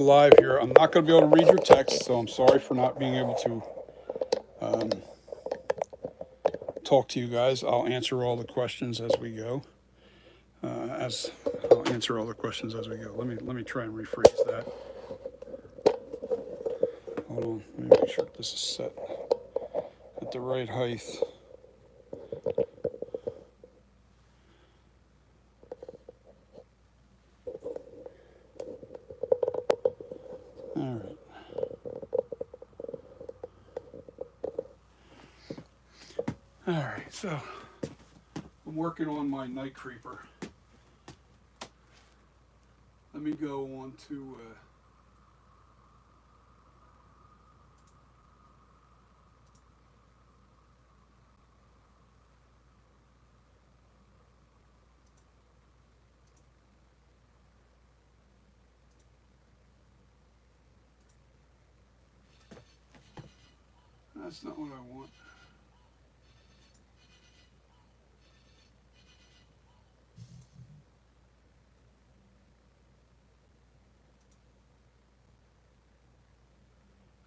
Live here. I'm not going to be able to read your text, so I'm sorry for not being able to um, talk to you guys. I'll answer all the questions as we go. As I'll answer all the questions as we go. Let me try and rephrase that. Hold on. Let me make sure this is set at the right height. All right. All right. So I'm working on my night creeper. Let me go on to. That's not what I want.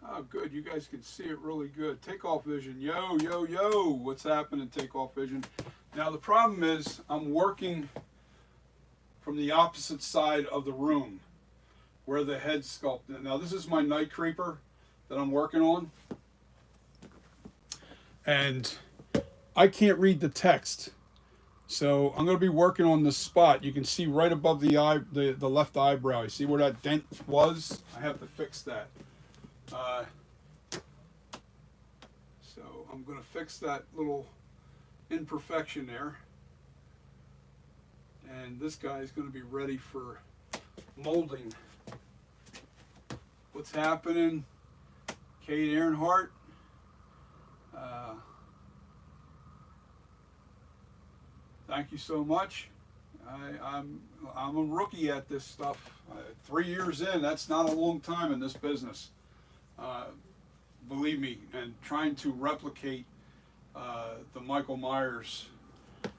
Oh, good. You guys can see it really good. Takeoff Vision. Yo, yo, yo. What's happening, Takeoff Vision? Now, the problem is I'm working from the opposite side of the room where the head's sculpted. Now, this is my night creeper that I'm working on. And I can't read the text. So I'm going to be working on this spot. You can see right above the eye, the left eyebrow. You see where that dent was? I have to fix that. So I'm going to fix that little imperfection there. And this guy is going to be ready for molding. What's happening? Kate Earnhardt. Thank you so much. I'm a rookie at this stuff. 3 years in, that's not a long time in this business. Believe me, and trying to replicate the Michael Myers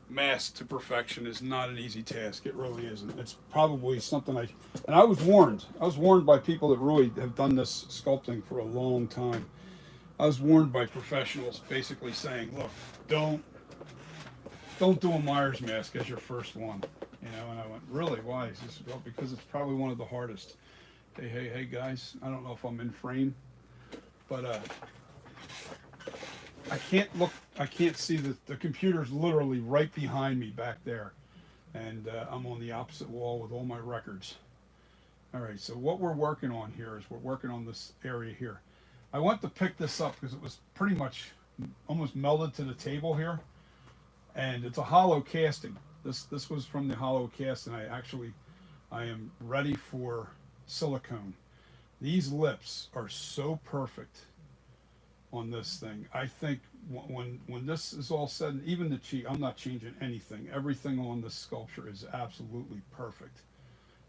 mask to perfection is not an easy task. It really isn't. It's probably something and I was warned. I was warned by people that really have done this sculpting for a long time. I was warned by professionals basically saying, look, don't do a Myers mask as your first one. You know, and I went, really? Why? He says, well, because it's probably one of the hardest. Hey, guys, I don't know if I'm in frame, but I can't see the computer's literally right behind me back there. And I'm on the opposite wall with all my records. All right, so what we're working on here is we're working on this area here. I went to pick this up because it was pretty much almost melded to the table here. And it's a hollow casting. This was from the hollow cast, and I am ready for silicone. These lips are so perfect on this thing. I think when this is all said, and even the cheek, I'm not changing anything. Everything on this sculpture is absolutely perfect.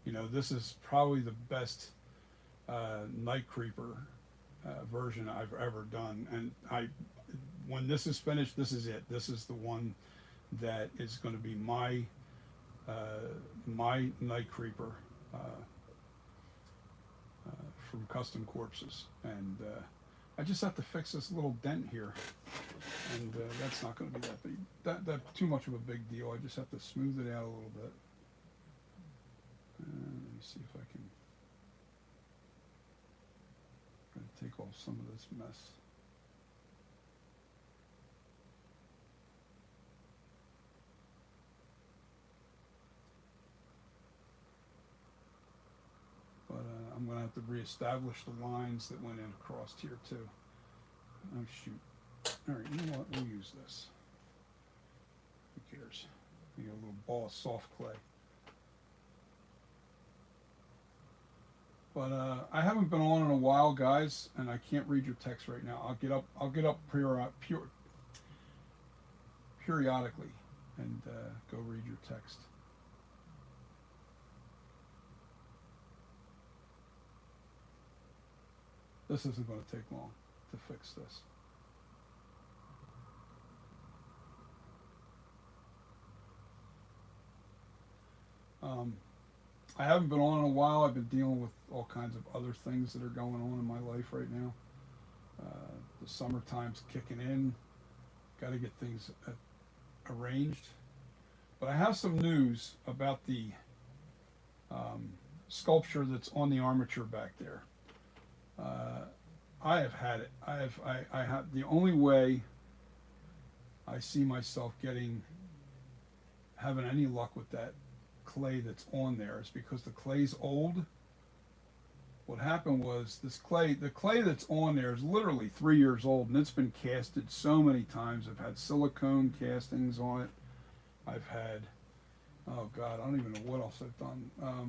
You know, this is probably the best Night Creeper version I've ever done. And when this is finished, this is it. This is the one that is going to be my Night Creeper from Custom Corpses. And I just have to fix this little dent here, and that's not going to be that too much of a big deal. I just have to smooth it out a little bit. Let me see if I can take off some of this mess. But I'm going to have to reestablish the lines that went in across here too. Oh shoot. All right, you know what? We'll use this. Who cares? You get a little ball of soft clay. But I haven't been on in a while, guys, and I can't read your text right now. I'll get up periodically and go read your text. This isn't going to take long to fix this. I haven't been on in a while. I've been dealing with all kinds of other things that are going on in my life right now. The summertime's kicking in. Got to get things arranged. But I have some news about the um, sculpture that's on the armature back there. Uh, I have had it. I have the only way I see myself having any luck with that clay that's on there is because the clay's old. What happened was the clay that's on there is literally 3 years old, and it's been casted so many times. I've had silicone castings on it. I've had, oh God, I don't even know what else I've done. A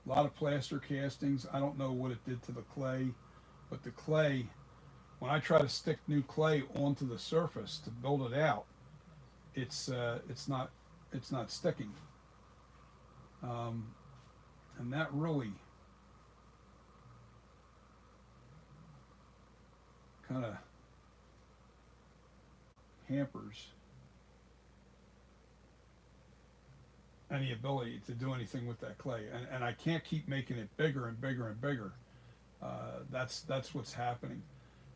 lot of plaster castings. I don't know what it did to the clay, but the clay, when I try to stick new clay onto the surface to build it out, it's not sticking, um, and that really kind of hampers any ability to do anything with that clay, and I can't keep making it bigger and bigger and bigger. That's what's happening,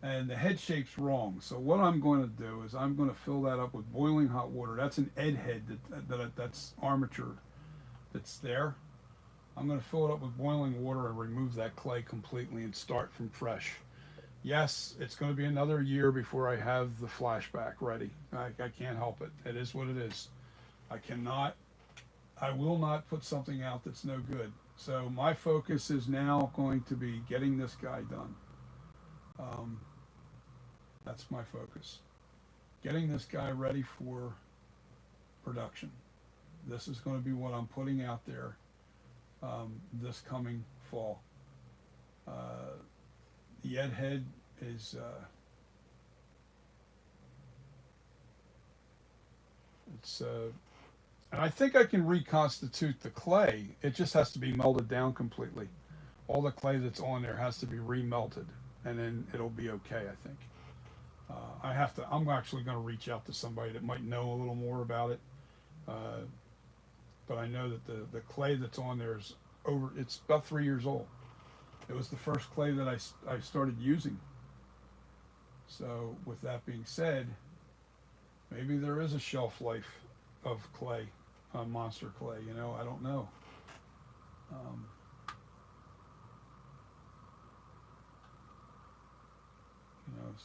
and the head shape's wrong. So what I'm going to do is I'm going to fill that up with boiling hot water. That's an Ed head that's armature that's there. I'm going to fill it up with boiling water and remove that clay completely and start from fresh. Yes, it's going to be another year before I have the flashback ready. I can't help it. It is what it is. I cannot, I will not put something out that's no good. So my focus is now going to be getting this guy done. Um, that's my focus. Getting this guy ready for production. This is going to be what I'm putting out there this coming fall. Uh, the Ed head is it's and I think I can reconstitute the clay. It just has to be melted down completely. All the clay that's on there has to be remelted, and then it'll be okay. I think. I have to. I'm actually going to reach out to somebody that might know a little more about it. Uh, but I know that the clay that's on there is over. It's about 3 years old. It was the first clay that I started using. So with that being said, maybe there is a shelf life of clay, monster clay. You know, I don't know. Um,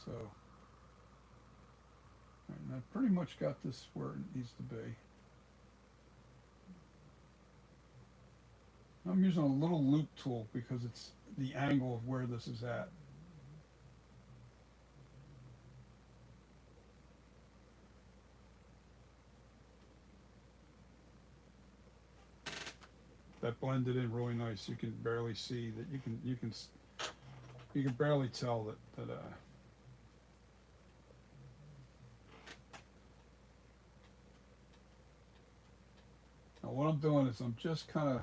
so and I pretty much got this where it needs to be. I'm using a little loop tool because it's the angle of where this is at. That blended in really nice. You can barely see that. You can barely tell that now what I'm doing is I'm just kind of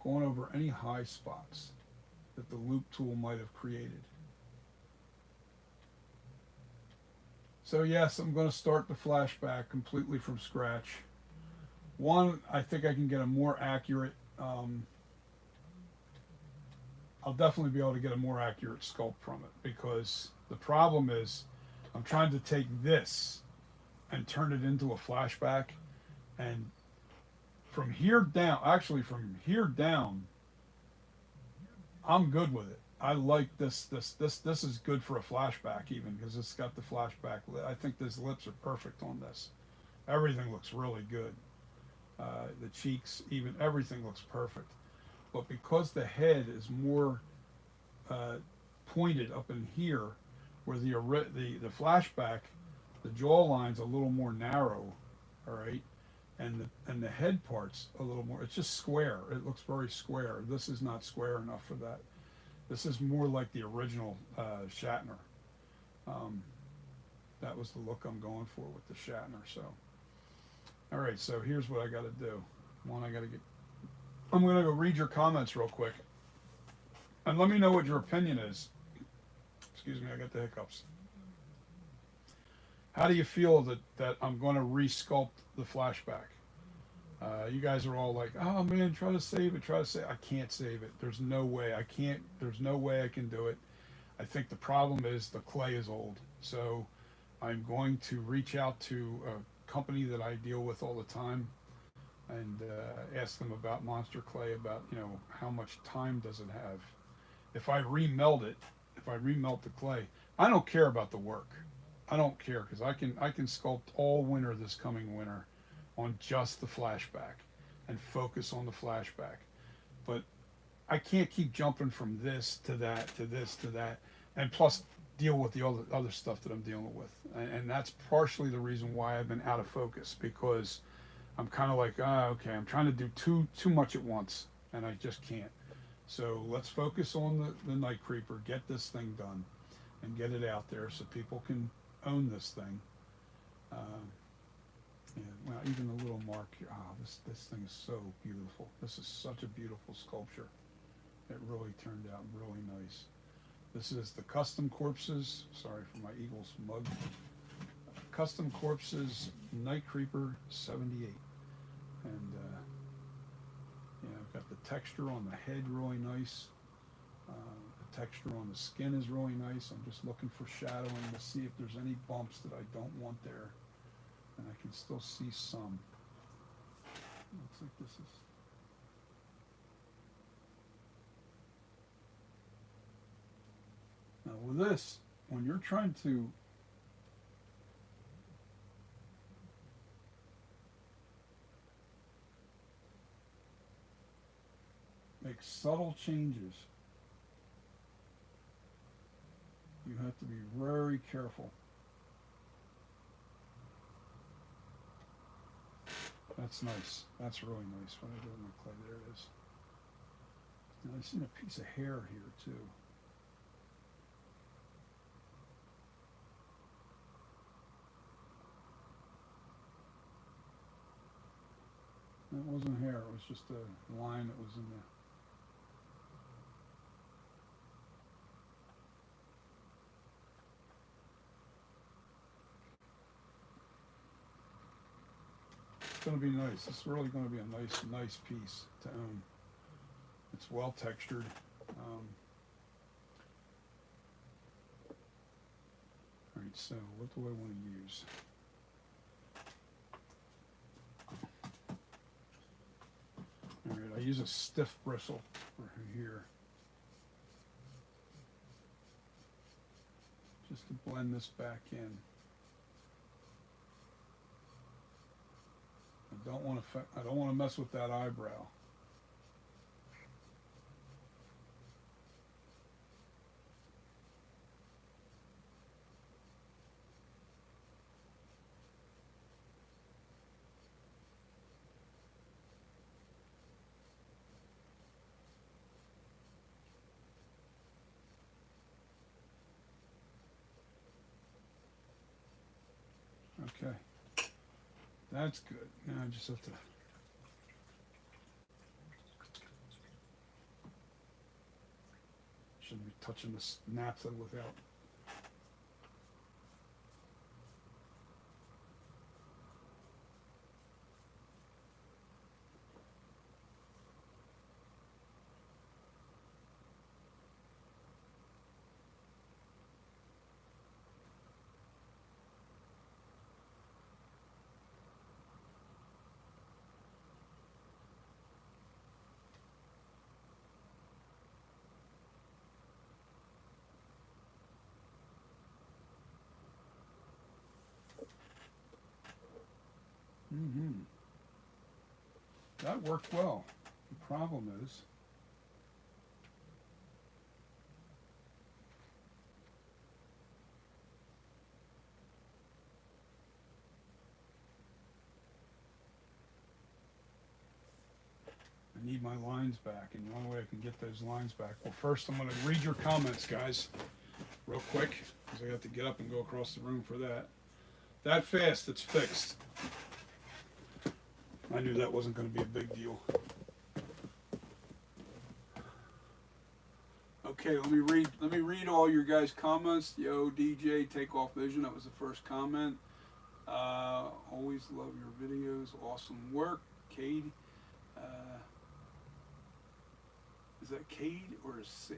going over any high spots that the loop tool might have created. So yes, I'm going to start the flashback completely from scratch. One, I think I can get a more accurate, I'll definitely be able to get a more accurate sculpt from it, because the problem is I'm trying to take this and turn it into a flashback, and from here down, actually from here down, I'm good with it. I like this is good for a flashback even, because it's got the flashback. I think these lips are perfect on this. Everything looks really good. The cheeks, even everything looks perfect. But because the head is more pointed up in here, where the flashback, the jawline's a little more narrow, all right, and the head part's a little more. It's just square. It looks very square. This is not square enough for that. This is more like the original Shatner. That was the look I'm going for with the Shatner. So, all right. So here's what I got to do. One, I got to get. I'm going to go read your comments real quick, and let me know what your opinion is. Excuse me, I got the hiccups. How do you feel that I'm going to resculpt the flashback? You guys are all like, "Oh man, try to save it, try to save." I can't save it. There's no way. I can't. There's no way I can do it. I think the problem is the clay is old. So I'm going to reach out to a company that I deal with all the time and ask them about Monster Clay, about how much time does it have. If I remelt it, if I remelt the clay, I don't care about the work. I don't care because I can sculpt all winter this coming winter on just the flashback and focus on the flashback. But I can't keep jumping from this to that to this to that, and plus deal with the other stuff that I'm dealing with. And that's partially the reason why I've been out of focus, because I'm kind of like, okay, I'm trying to do too much at once, and I just can't. So let's focus on the Night Creeper, get this thing done, and get it out there so people can own this thing. Um, yeah, well, even the little mark here. This thing is so beautiful. This is such a beautiful sculpture. It really turned out really nice. This is the Custom Corpses. Sorry for my Eagles mug. Custom Corpses Night Creeper 78, and I've got the texture on the head really nice. The texture on the skin is really nice. I'm just looking for shadowing to see if there's any bumps that I don't want there, and I can still see some. Looks like this is. Now with this, when you're trying to make subtle changes, you have to be very careful. That's nice. That's really nice. What I do with my clay, there it is. Now I've seen a piece of hair here too. That wasn't hair. It was just a line that was in the. It's going to be nice. It's really going to be a nice piece to own. It's well textured. All right, so what do I want to use? All right, I use a stiff bristle for here, just to blend this back in. I don't want to mess with that eyebrow. Okay, that's good. Now I just have to. Shouldn't be touching this naphtha without. Mm-hmm. That worked well. The problem is, I need my lines back, and the only way I can get those lines back. Well, first I'm going to read your comments, guys, real quick, because I have to get up and go across the room for that. That fast, it's fixed. I knew that wasn't going to be a big deal. Okay, let me read all your guys' comments. Yo, DJ, Take Off Vision, that was the first comment. Always love your videos. Awesome work. Cade. Is that Cade or is see?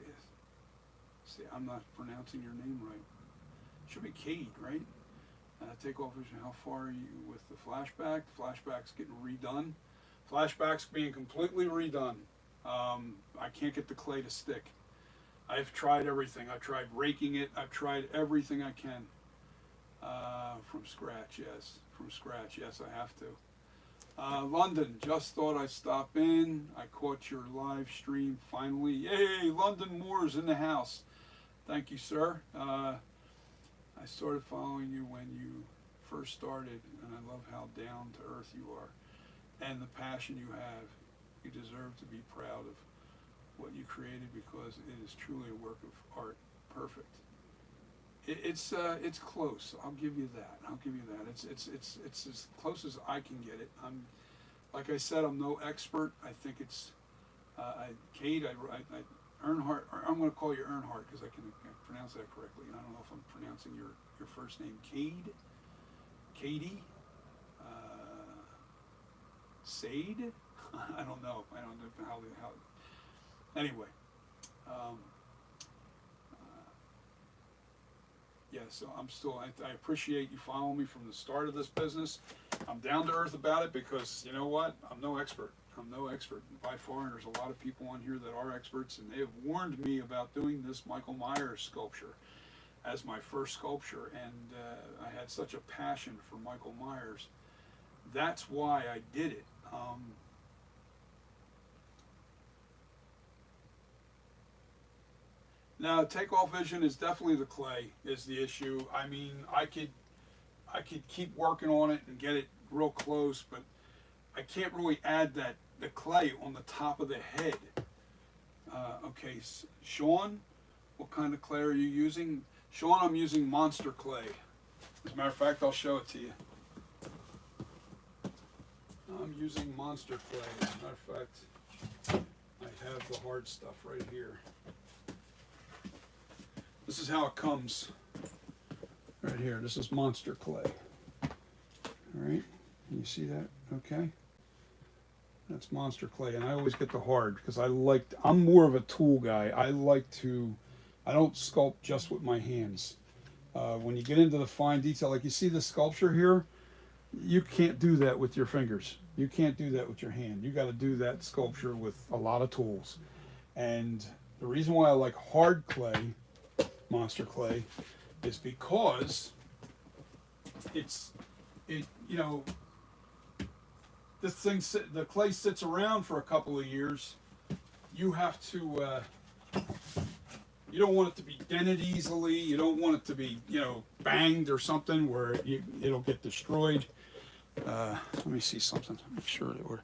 I'm not pronouncing your name right. Should be Cade, right? Takeoff vision. How far are you with the flashback? The flashback's getting redone. Flashback's being completely redone. I can't get the clay to stick. I've tried everything. I've tried raking it. I've tried everything I can. From scratch, yes. From scratch, yes, I have to. London, just thought I'd stop in. I caught your live stream finally. Yay, London Moore's in the house. Thank you, sir. I started following you when you first started, and I love how down to earth you are and the passion you have. You deserve to be proud of what you created because it is truly a work of art. Perfect. It's close. I'll give you that. I'll give you that. It's as close as I can get it. Like I said, I'm no expert. I think it's Kate. Earnhardt. I'm going to call you Earnhardt because I can pronounce that correctly. I don't know if I'm pronouncing your first name Cade, Katie, Sade. I don't know. I don't know how. Anyway. Yeah, so I'm still, I appreciate you following me from the start of this business. I'm down to earth about it because, you know what, I'm no expert. I'm no expert by far, and there's a lot of people on here that are experts, and they have warned me about doing this Michael Myers sculpture as my first sculpture, and I had such a passion for Michael Myers. That's why I did it. Now, takeoff vision is definitely the clay is the issue. I mean, I could keep working on it and get it real close, but I can't really add the clay on the top of the head. Okay, Sean, what kind of clay are you using? Sean, I'm using monster clay. As a matter of fact, I'll show it to you. I'm using monster clay. As a matter of fact, I have the hard stuff right here. This is how it comes right here. This is monster clay. All right, can you see that? Okay, that's monster clay, and I always get the hard because I'm more of a tool guy. I don't sculpt just with my hands. When you get into the fine detail, like you see the sculpture here, you can't do that with your fingers. You can't do that with your hand. You got to do that sculpture with a lot of tools. And the reason why I like hard clay, monster clay, is because this thing, the clay sits around for a couple of years. You have to, you don't want it to be dented easily. You don't want it to be, banged or something where it'll get destroyed. Let me see something. Make sure that we're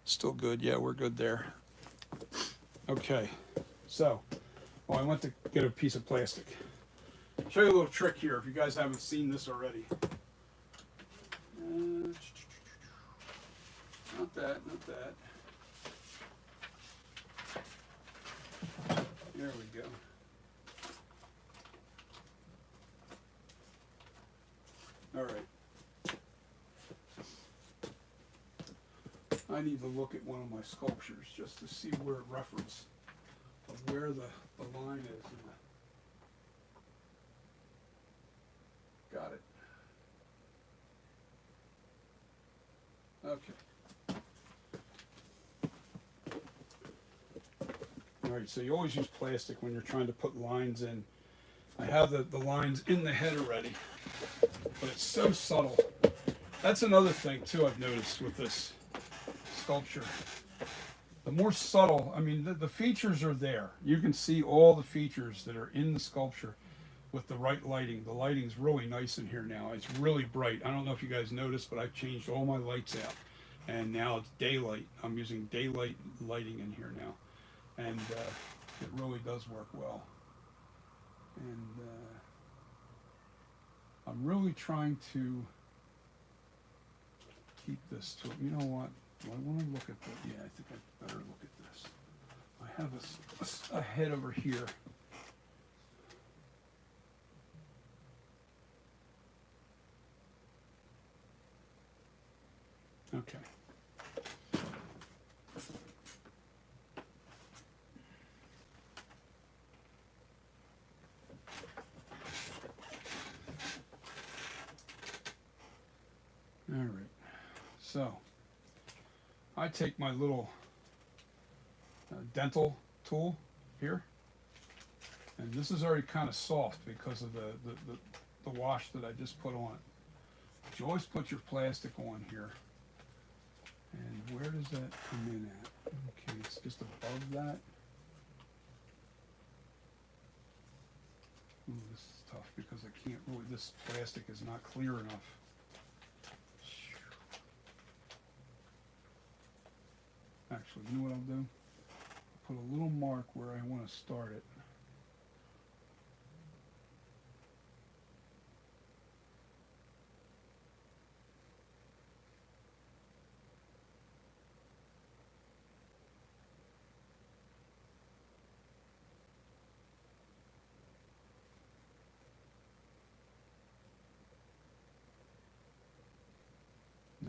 still good. Yeah, we're good there. Okay, so, I went to get a piece of plastic. Show you a little trick here if you guys haven't seen this already. Not that. There we go. All right. I need to look at one of my sculptures just to see where reference of where the line is. Got it. Okay. All right, so you always use plastic when you're trying to put lines in. I have the lines in the head already, but it's so subtle. That's another thing too I've noticed with this sculpture. The more subtle, I mean, the features are there. You can see all the features that are in the sculpture with the right lighting. The lighting's really nice in here now. It's really bright. I don't know if you guys noticed, but I've changed all my lights out. And now it's daylight. I'm using daylight lighting in here now. And it really does work well. And I'm really trying to keep this to, you know what? Do I want to look at the, yeah, I think I better look at this. I have a head over here. Okay. All right. So I take my little dental tool here, and this is already kind of soft because of the wash that I just put on it. But you always put your plastic on here. And where does that come in at? Okay, it's just above that. Ooh, this is tough because I can't really, this plastic is not clear enough. Actually, you know what I'll do? I'll put a little mark where I want to start it.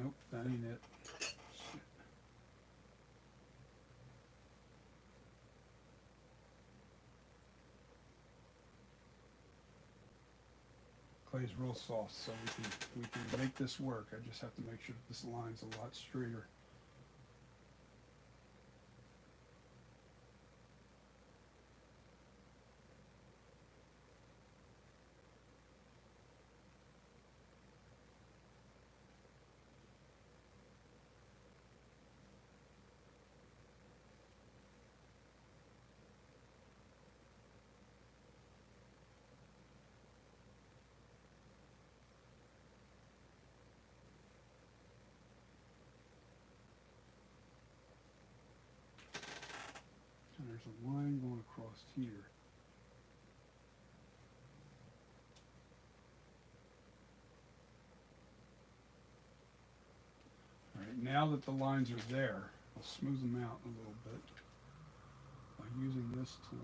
Nope, that ain't it. Shit. Clay is real soft, so we can make this work. I just have to make sure that this line's a lot straighter. And there's a line going across here. All right, now that the lines are there, I'll smooth them out a little bit by using this tool.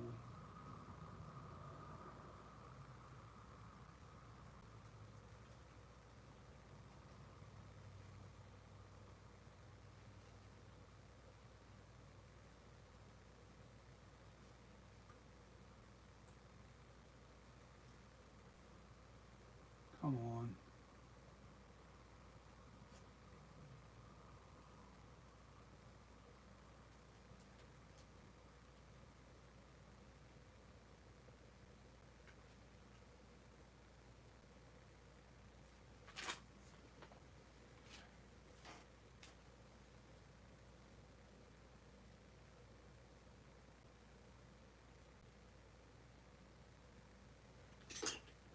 Come on.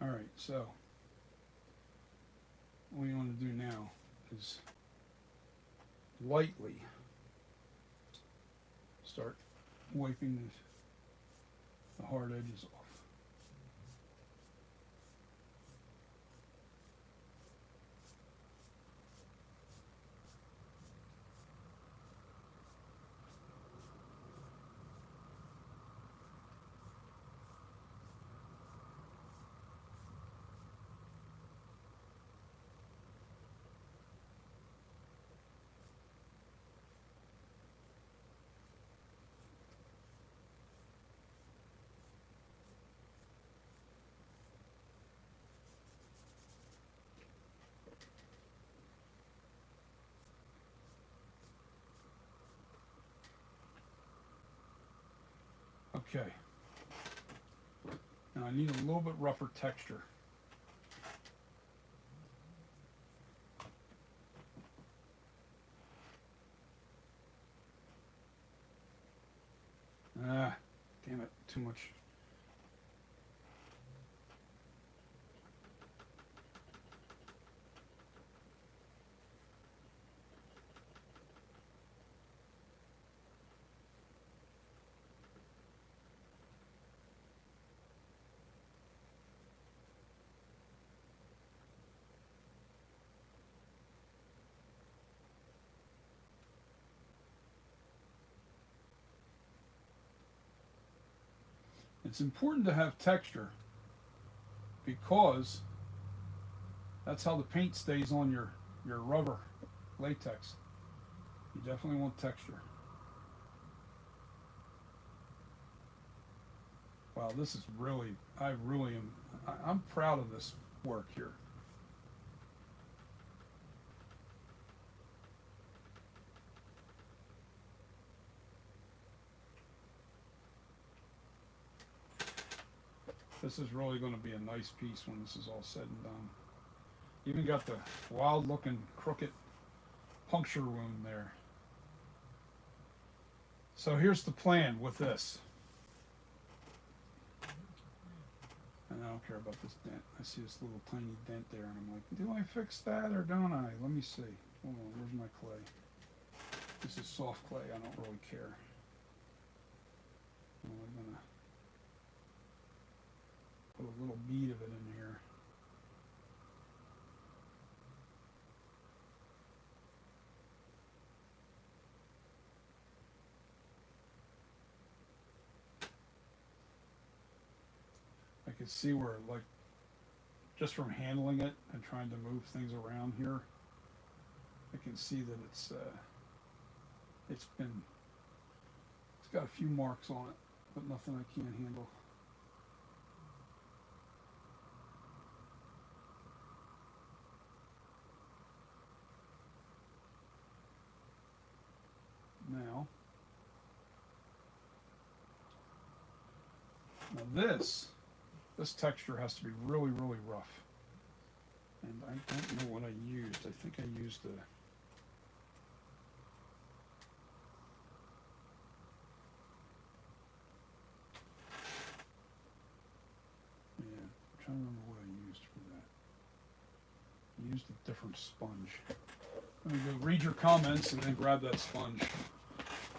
All right, so what you want to do now is lightly start wiping the hard edges off. Okay. Now I need a little bit rougher texture. Ah, damn it, too much. It's important to have texture because that's how the paint stays on your rubber latex. You definitely want texture. Wow, this is really, I really am, I'm proud of this work here. This is really going to be a nice piece when this is all said and done. Even got the wild looking crooked puncture wound there. So here's the plan with this. And I don't care about this dent. I see this little tiny dent there and I'm like, do I fix that or don't I? Let me see. Hold on, where's my clay? This is soft clay, I don't really care. Well, I'm gonna put a little bead of it in here. I can see where, like, just from handling it and trying to move things around here, I can see that it's got a few marks on it, but nothing I can't handle. Now this texture has to be really, really rough. And I don't know what I used. I think I used a I'm trying to remember what I used for that. I used a different sponge. Let me go read your comments and then grab that sponge.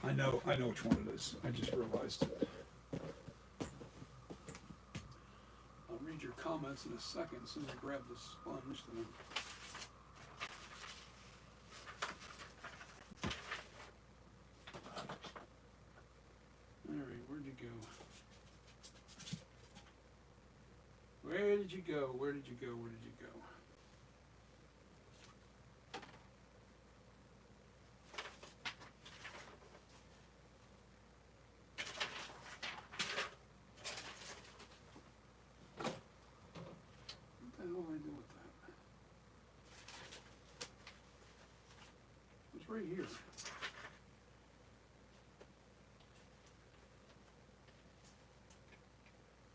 I know which one it is. I just realized it. I'll read your comments in a second as soon as I grab the sponge. Then all right, where'd you go? Where did you go? Where did you go? Where did you go? What the hell did I do with that? It's right here.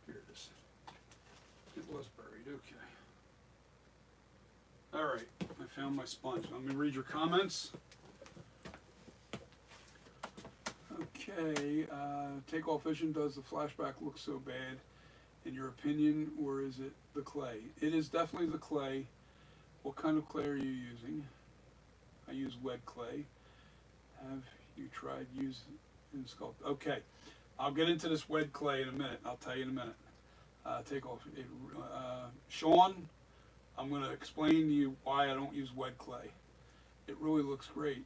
Here it is. It was buried, okay. All right, I found my sponge. Let me read your comments. Okay, Takeoff Vision, does the flashback look so bad in your opinion, or is it the clay? It is definitely the clay. What kind of clay are you using? I use wet clay. Have you tried using sculpt? Okay, I'll get into this wet clay in a minute. I'll tell you in a minute. Takeoff. Sean, I'm going to explain to you why I don't use wet clay. It really looks great.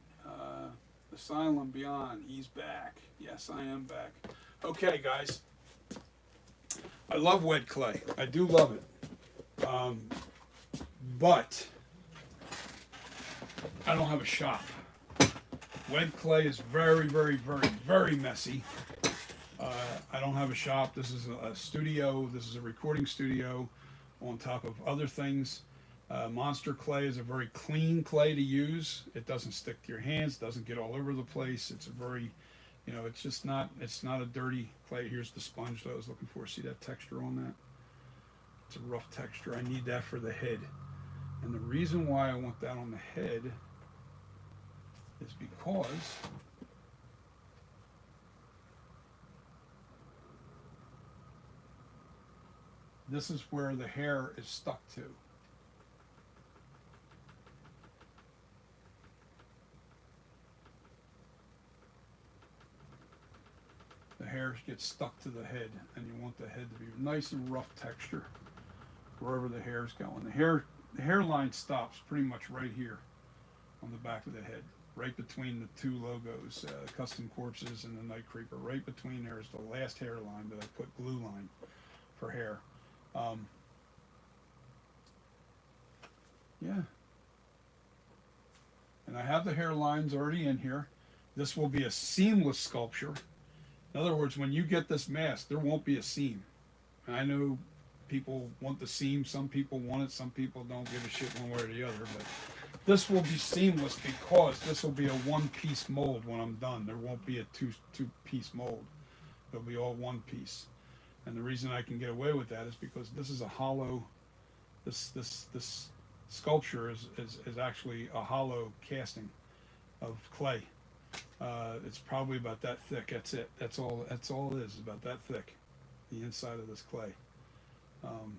Asylum Beyond, he's back. Yes, I am back. Okay, guys. I love wet clay. I do love it. But I don't have a shop. Wet clay is very, very, very, very messy. I don't have a shop. This is a studio. This is a recording studio on top of other things. Monster clay is a very clean clay to use. It doesn't stick to your hands, doesn't get all over the place. It's a very, it's just not, it's not a dirty clay. Here's the sponge that I was looking for. See that texture on that? It's a rough texture. I need that for the head. And the reason why I want that on the head is because this is where the hair is stuck to. The hair gets stuck to the head, and you want the head to be nice and rough texture wherever the hair is going. The hairline stops pretty much right here on the back of the head, right between the two logos, Custom Corpses and the Night Creeper. Right between there is the last hairline that I put glue line for hair. Yeah. And I have the hairlines already in here. This will be a seamless sculpture. In other words, when you get this mask, there won't be a seam. And I know people want the seam. Some people want it. Some people don't give a shit one way or the other. But this will be seamless because this will be a one-piece mold when I'm done. There won't be a two-piece mold. It'll be all one piece. And the reason I can get away with that is because this is a hollow. This sculpture is actually a hollow casting of clay. It's probably about that thick. That's it. That's all. That's all it is. About that thick. The inside of this clay. Um,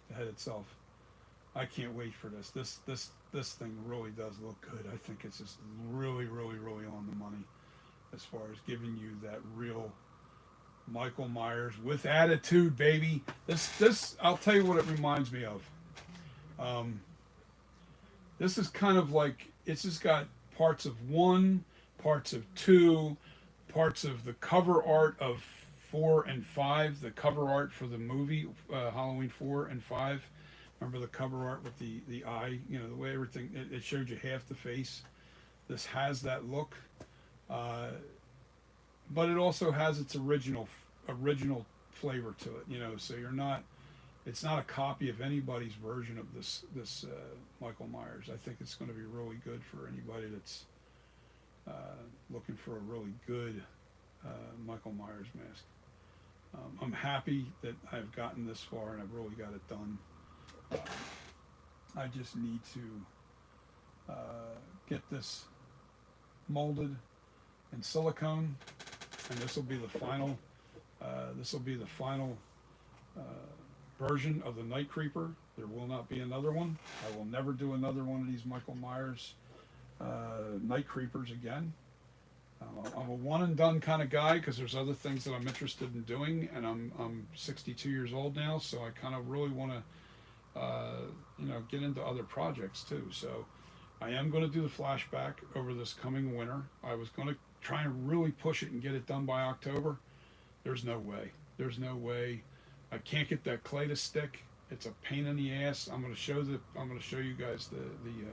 the head itself. I can't wait for this. This thing really does look good. I think it's just really, really, really on the money as far as giving you that real Michael Myers with attitude, baby. This I'll tell you what it reminds me of. Um, this is kind of like it's just got parts of one, parts of two, parts of the cover art of 4 and 5. The cover art for the movie Halloween 4 and 5. Remember the cover art with the eye, the way everything it showed you half the face. This has that look, uh, but it also has its original flavor to it. So you're not. It's not a copy of anybody's version of this Michael Myers. I think it's going to be really good for anybody that's looking for a really good Michael Myers mask. I'm happy that I've gotten this far and I've really got it done. I just need to get this molded in silicone, and this will be the final. This will be the final version of the Night Creeper. There will not be another one. I will never do another one of these Michael Myers Night Creepers again. I'm a one and done kind of guy because there's other things that I'm interested in doing, and I'm 62 years old now, so I kind of really want to get into other projects too. So I am going to do the flashback over this coming winter. I was going to try and really push it and get it done by October. There's no way. There's no way. I can't get that clay to stick. It's a pain in the ass. I'm going to show you guys the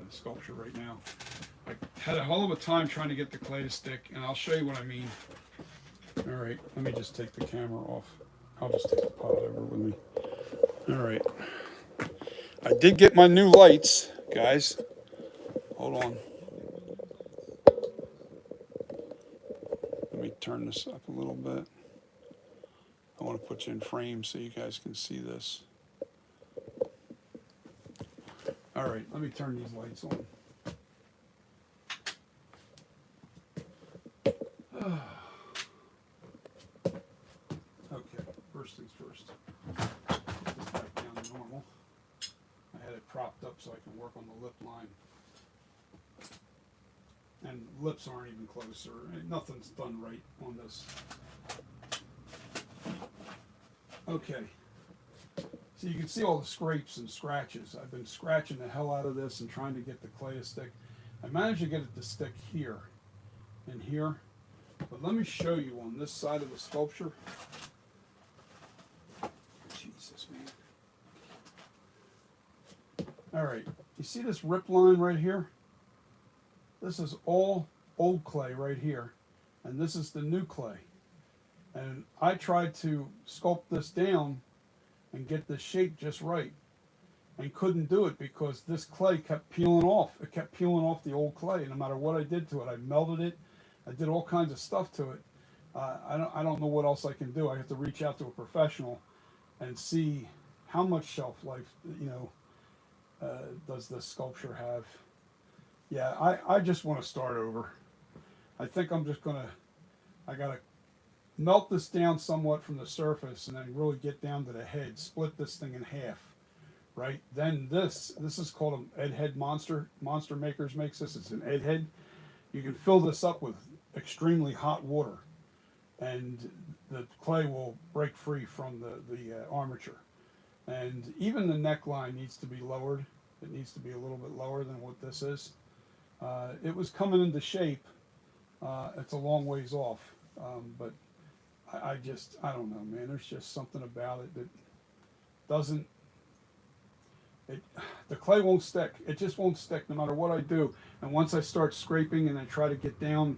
sculpture right now. I had a hell of a time trying to get the clay to stick, and I'll show you what I mean. All right, let me just take the camera off. I'll just take the pot over with me. All right. I did get my new lights, guys. Hold on. Let me turn this up a little bit. I want to put you in frame so you guys can see this. All right, let me turn these lights on. Okay, first things first. Put this back down to normal. I had it propped up so I can work on the lip line. And lips aren't even closer. Nothing's done right on this. Okay. So you can see all the scrapes and scratches. I've been scratching the hell out of this and trying to get the clay to stick. I managed to get it to stick here and here. But let me show you on this side of the sculpture. Jesus, man. All right. You see this rip line right here? This is all old clay right here. And this is the new clay. And I tried to sculpt this down and get the shape just right. And couldn't do it because this clay kept peeling off. It kept peeling off the old clay. No matter what I did to it, I melted it. I did all kinds of stuff to it. I don't know what else I can do. I have to reach out to a professional and see how much shelf life, does this sculpture have. Yeah, I just want to start over. I think I'm just I got to melt this down somewhat from the surface and then really get down to the head, split this thing in half, right? Then this is called an Ed Head Monster. Monster Makers makes this. It's an Ed Head. You can fill this up with extremely hot water and the clay will break free from the armature. And even the neckline needs to be lowered. It needs to be a little bit lower than what this is. It was coming into shape. It's a long ways off, but I don't know, man. There's just something about it that doesn't. The clay won't stick. It just won't stick no matter what I do. And once I start scraping and I try to get down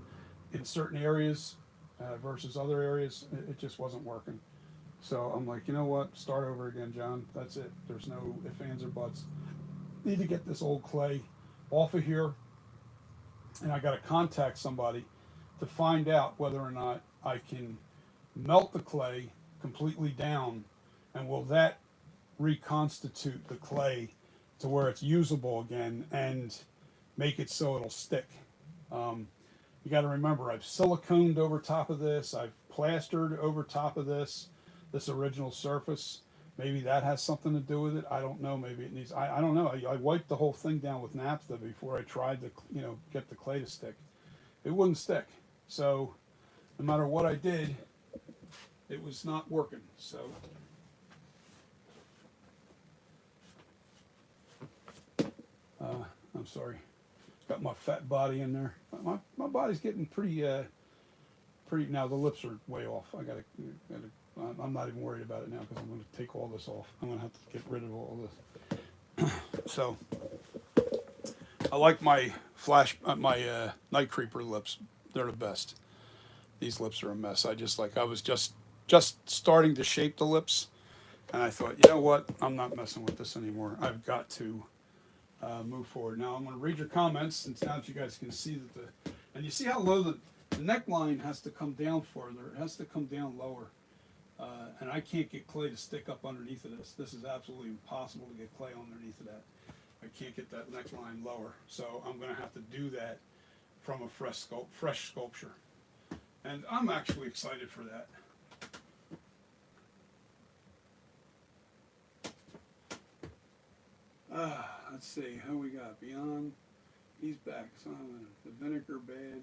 in certain areas versus other areas, it just wasn't working. So I'm like, you know what? Start over again, John. That's it. There's no ifs, ands, or buts. Need to get this old clay off of here. And I got to contact somebody to find out whether or not I can melt the clay completely down, and will that reconstitute the clay to where it's usable again and make it so it'll stick. Um, you got to remember, I've siliconed over top of this, I've plastered over top of this original surface. Maybe that has something to do with it. I don't know. Maybe it needs. I don't know. I wiped the whole thing down with naphtha before I tried to get the clay to stick. It wouldn't stick. So no matter what I did, it was not working. So I'm sorry. Got my fat body in there. My body's getting pretty. Now the lips are way off. Gotta. I'm not even worried about it now because I'm going to take all this off. I'm going to have to get rid of all this. So I like my night creeper lips. They're the best. These lips are a mess. I was just starting to shape the lips, and I thought, you know what? I'm not messing with this anymore. I've got to move forward. Now I'm going to read your comments, and now that you guys can see that and you see how low the neckline has to come down further. It has to come down lower. And I can't get clay to stick up underneath of this. This is absolutely impossible to get clay underneath of that. I can't get that neckline lower. So I'm going to have to do that from a fresh sculpture. And I'm actually excited for that. Let's see, who we got? Beyond, he's back. Simon, the vinegar bad.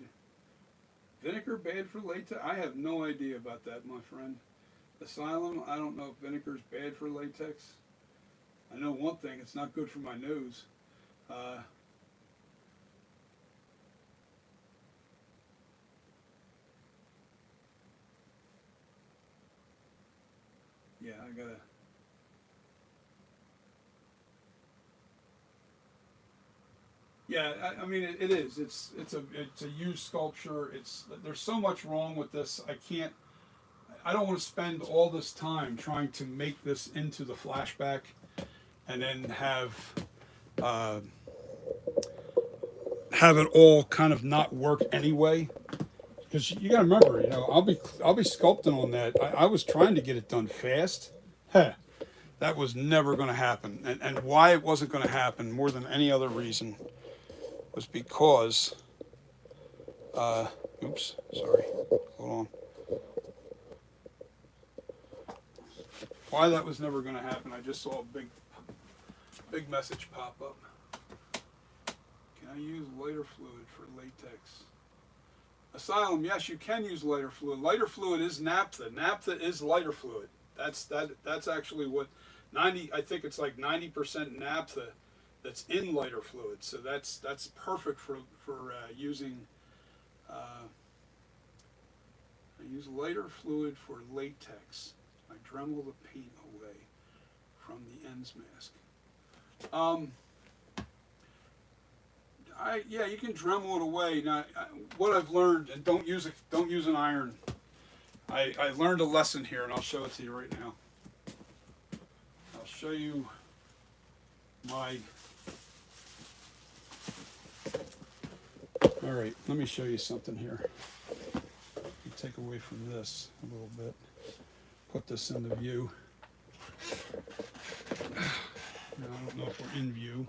Vinegar bad for latex? I have no idea about that, my friend. Asylum, I don't know if vinegar's bad for latex. I know one thing, it's not good for my nose. Yeah, I gotta. Yeah, I mean it is. It's a used sculpture. There's so much wrong with this. I don't want to spend all this time trying to make this into the flashback, and then uh, have it all kind of not work anyway. Because you got to remember, I'll be sculpting on that. I was trying to get it done fast. Heh, that was never going to happen. And why it wasn't going to happen more than any other reason was because. Oops, sorry. Hold on. Why that was never going to happen, I just saw a big message pop up. Can I use lighter fluid for latex? Asylum, yes, you can use lighter fluid. Lighter fluid is naphtha. Naphtha is lighter fluid. That's actually what 90. I think it's like 90% naphtha that's in lighter fluid. So that's perfect for using. I use lighter fluid for latex. I Dremel the paint away from the ends mask. Yeah, you can Dremel it away. Now, what I've learned, and don't use an iron. I learned a lesson here, and I'll show it to you right now. I'll show you my. All right, let me show you something here. Take away from this a little bit. Put this into view. Now, I don't know if we're in view.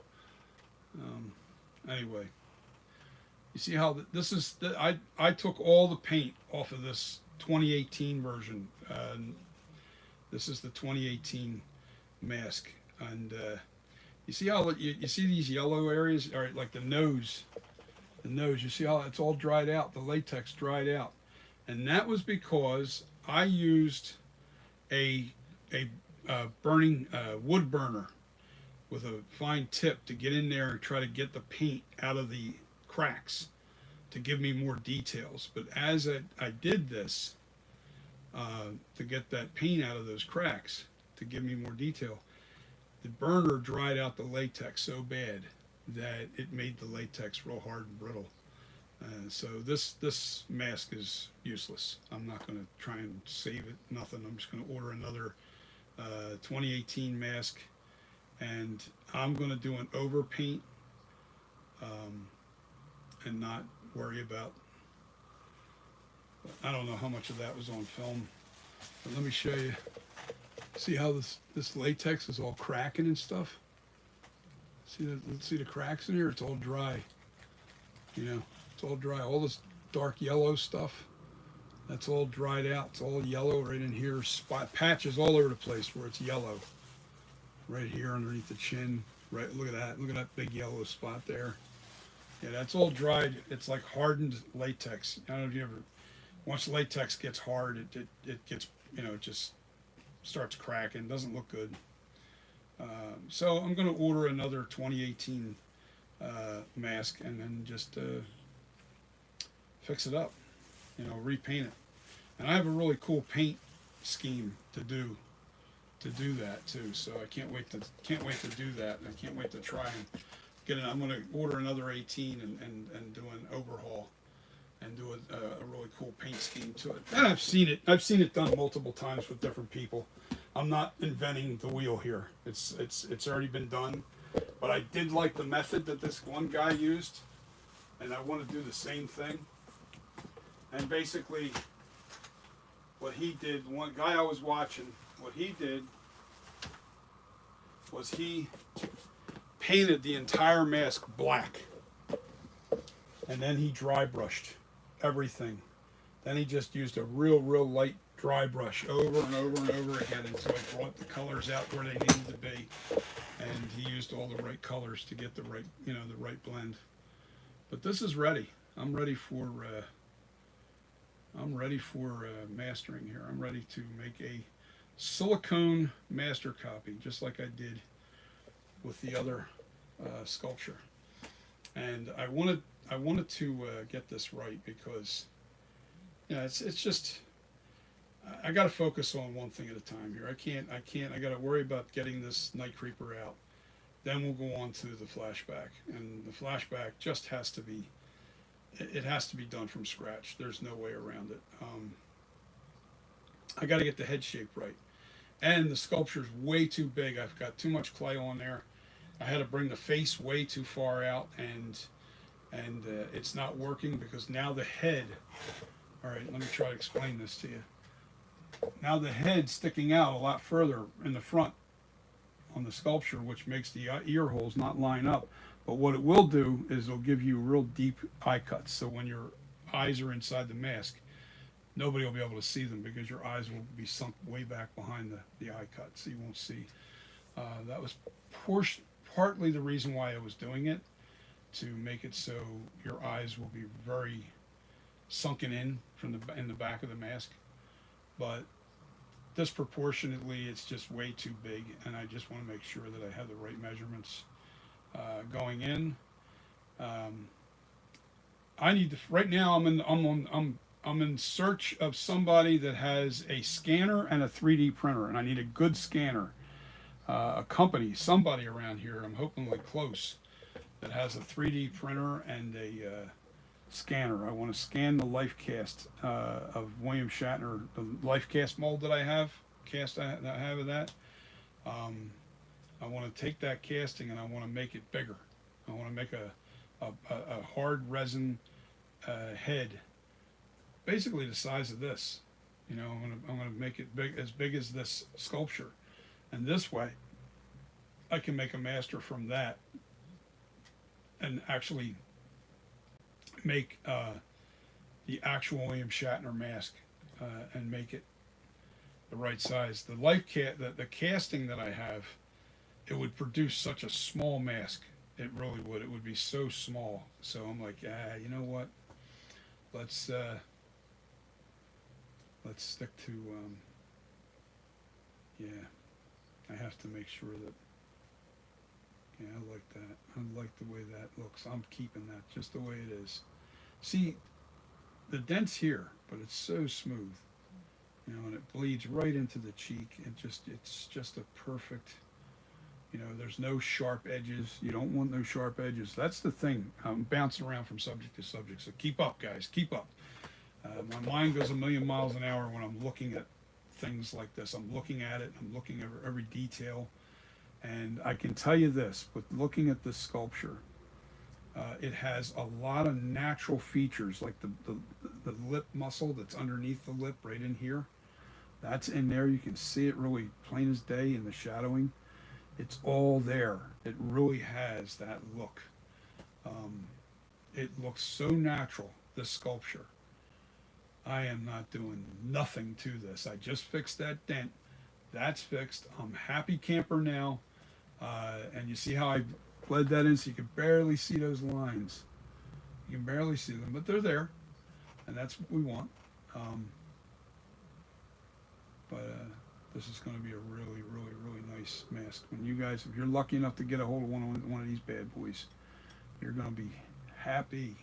Anyway, you see how this is. I took all the paint off of this 2018 version. This is the 2018 mask, and you see how you see these yellow areas, or like the nose. The nose. You see how it's all dried out. The latex dried out, and that was because I used a burning wood burner with a fine tip to get in there and try to get the paint out of the cracks to give me more details. But as I did this to get that paint out of those cracks to give me more detail, the burner dried out the latex so bad that it made the latex real hard and brittle. So this mask is useless. I'm not going to try and save it, nothing. I'm just going to order another 2018 mask, and I'm going to do an overpaint and not worry about. I don't know how much of that was on film. But let me show you. See how this latex is all cracking and stuff? See the cracks in here? It's all dry. You know, it's all dry. All this dark yellow stuff, that's all dried out. It's all yellow right in here. Spot patches all over the place where it's yellow. Right here underneath the chin. Right, look at that. Look at that big yellow spot there. Yeah, that's all dried. It's like hardened latex. I don't know if you ever. Once latex gets hard, it gets, it just starts cracking. Doesn't look good. So I'm going to order another 2018 mask and then just fix it up, repaint it. And I have a really cool paint scheme to do that too. So I can't wait to do that. I can't wait to try and get it. I'm going to order another 18 and do an overhaul and do a really cool paint scheme to it. And I've seen it done multiple times with different people. I'm not inventing the wheel here. It's already been done. But I did like the method that this one guy used, and I want to do the same thing. And basically, what he did, one guy I was watching, what he did was he painted the entire mask black, and then he dry brushed everything. Then he just used a real light dry brush over and over and over again until he brought the colors out where they needed to be, and he used all the right colors to get the right the right blend. But this is ready. I'm ready for mastering here. I'm ready to make a silicone master copy, just like I did with the other sculpture. And I wanted to get this right because it's just I got to focus on one thing at a time here. I got to worry about getting this Night Creeper out. Then we'll go on to the flashback, and the flashback just has to be. It has to be done from scratch. There's no way around it. I got to get the head shape right, and the sculpture's way too big. I've got too much clay on there. I had to bring the face way too far out, and it's not working because now the head. All right, let me try to explain this to you. Now the head's sticking out a lot further in the front on the sculpture, which makes the ear holes not line up. But what it will do is it'll give you real deep eye cuts. So when your eyes are inside the mask, nobody will be able to see them because your eyes will be sunk way back behind the eye cuts. So you won't see. That was partly the reason why I was doing it, to make it so your eyes will be very sunken in in the back of the mask. But disproportionately, it's just way too big, and I just want to make sure that I have the right measurements going in. I need to right now. I'm in search of somebody that has a scanner and a 3D printer, and I need a good scanner. A company, somebody around here. I'm hoping like close, that has a 3D printer and a scanner. I want to scan the life cast of William Shatner, the life cast mold that I have, that I have of that. I want to take that casting and I want to make it bigger. I want to make a hard resin head, basically the size of this. I'm gonna make it big as this sculpture, and this way, I can make a master from that, and actually make the actual William Shatner mask and make it the right size. The casting that I have, it would produce such a small mask. It really would. It would be so small. So I'm like, you know what? Let's stick to I have to make sure that. Yeah, I like that. I like the way that looks. I'm keeping that just the way it is. See, the dent's here, but it's so smooth, and it bleeds right into the cheek. It's just a perfect. There's no sharp edges. You don't want no sharp edges. That's the thing. I'm bouncing around from subject to subject, so keep up, guys. Keep up. My mind goes a million miles an hour when I'm looking at things like this. I'm looking at it. I'm looking at every detail. And I can tell you this, with looking at this sculpture, it has a lot of natural features, like the lip muscle that's underneath the lip right in here. That's in there. You can see it really plain as day in the shadowing. It's all there. It really has that look. Um, it looks so natural, this sculpture. I am not doing nothing to this. I just fixed that dent. That's fixed. I'm happy camper now. And you see how I bled that in so you can barely see those lines. You can barely see them, but they're there. And that's what we want. Um, but this is going to be a really, really, really nice mask. When you guys, if you're lucky enough to get a hold of one of these bad boys, you're going to be happy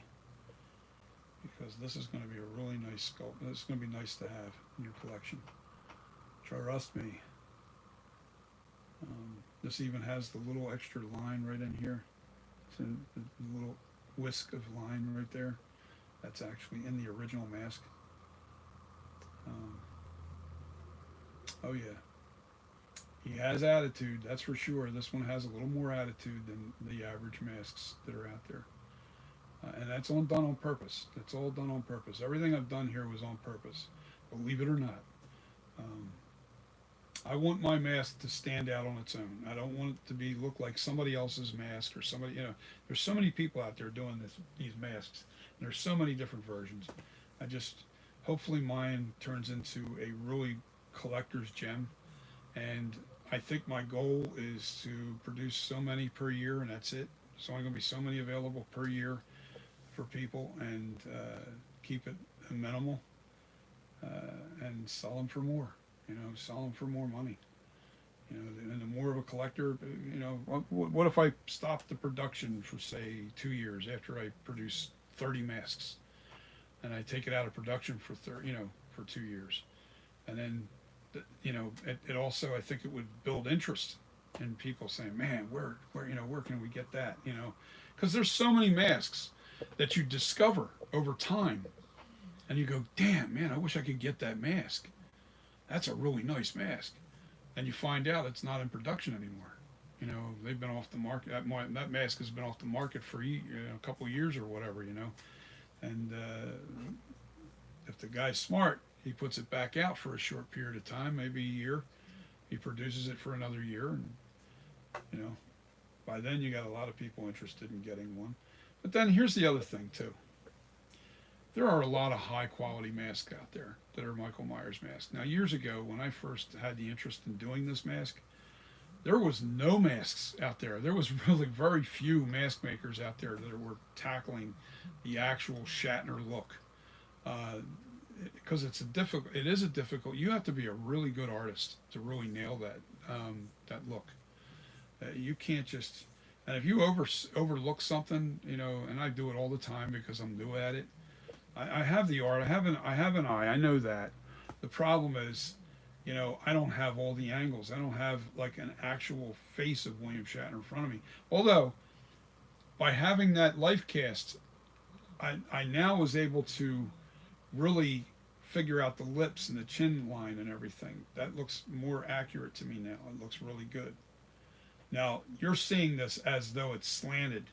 because this is going to be a really nice sculpt. This is going to be nice to have in your collection. Trust me. This even has the little extra line right in here. So the little whisk of line right there. That's actually in the original mask. Um, oh yeah, he has attitude. That's for sure. This one has a little more attitude than the average masks that are out there. And that's all done on purpose. That's all done on purpose. Everything I've done here was on purpose, believe it or not. Um, I want my mask to stand out on its own. I don't want it to be look like somebody else's mask or somebody. There's so many people out there doing these masks. And there's so many different versions. I just hopefully mine turns into a really collector's gem. And I think my goal is to produce so many per year, and that's it. There's only going to be so many available per year for people, and keep it minimal, and sell them for more. Sell them for more money. And the more of a collector, what if I stopped the production for say 2 years after I produce 30 masks, and I take it out of production for for 2 years, and then it also, I think it would build interest in people saying, man, where can we get that? Because there's so many masks that you discover over time, and you go, damn, man, I wish I could get that mask. That's a really nice mask. And you find out it's not in production anymore. They've been off the market. That mask has been off the market for a couple of years or whatever. And if the guy's smart, he puts it back out for a short period of time, maybe a year. He produces it for another year, and by then you got a lot of people interested in getting one. But then here's the other thing too. There are a lot of high quality masks out there that are Michael Myers masks. Now, years ago, when I first had the interest in doing this mask, there was no masks out there. There was really very few mask makers out there that were tackling the actual Shatner look. Because it is a difficult. You have to be a really good artist to really nail that look. You can't just. And if you overlook something, and I do it all the time because I'm new at it. I have the art. I have an eye. I know that. The problem is, I don't have all the angles. I don't have like an actual face of William Shatner in front of me. Although, by having that life cast, I now was able to really figure out the lips and the chin line and everything. That looks more accurate to me now. It looks really good. Now, you're seeing this as though it's slanted.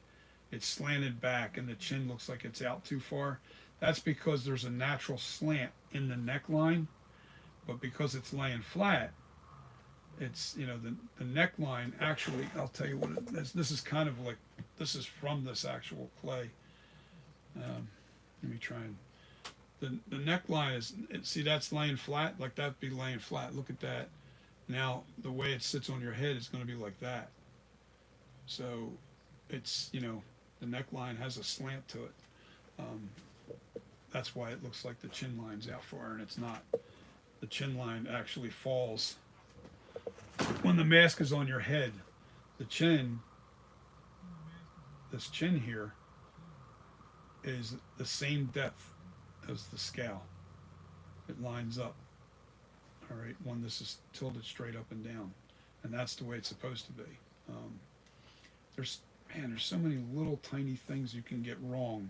It's slanted back and the chin looks like it's out too far. That's because there's a natural slant in the neckline, but because it's laying flat, it's, the neckline actually, I'll tell you what it is. This is kind of like, this is from this actual clay. Let me try and, the neckline is, see that's laying flat, like that'd be laying flat. Look at that. Now, the way it sits on your head is going to be like that. So, it's, the neckline has a slant to it. That's why it looks like the chin line's out far, and it's not. The chin line actually falls. When the mask is on your head, the chin, this chin here, is the same depth as the scowl. It lines up. All right, when this is tilted straight up and down, and that's the way it's supposed to be. There's so many little tiny things you can get wrong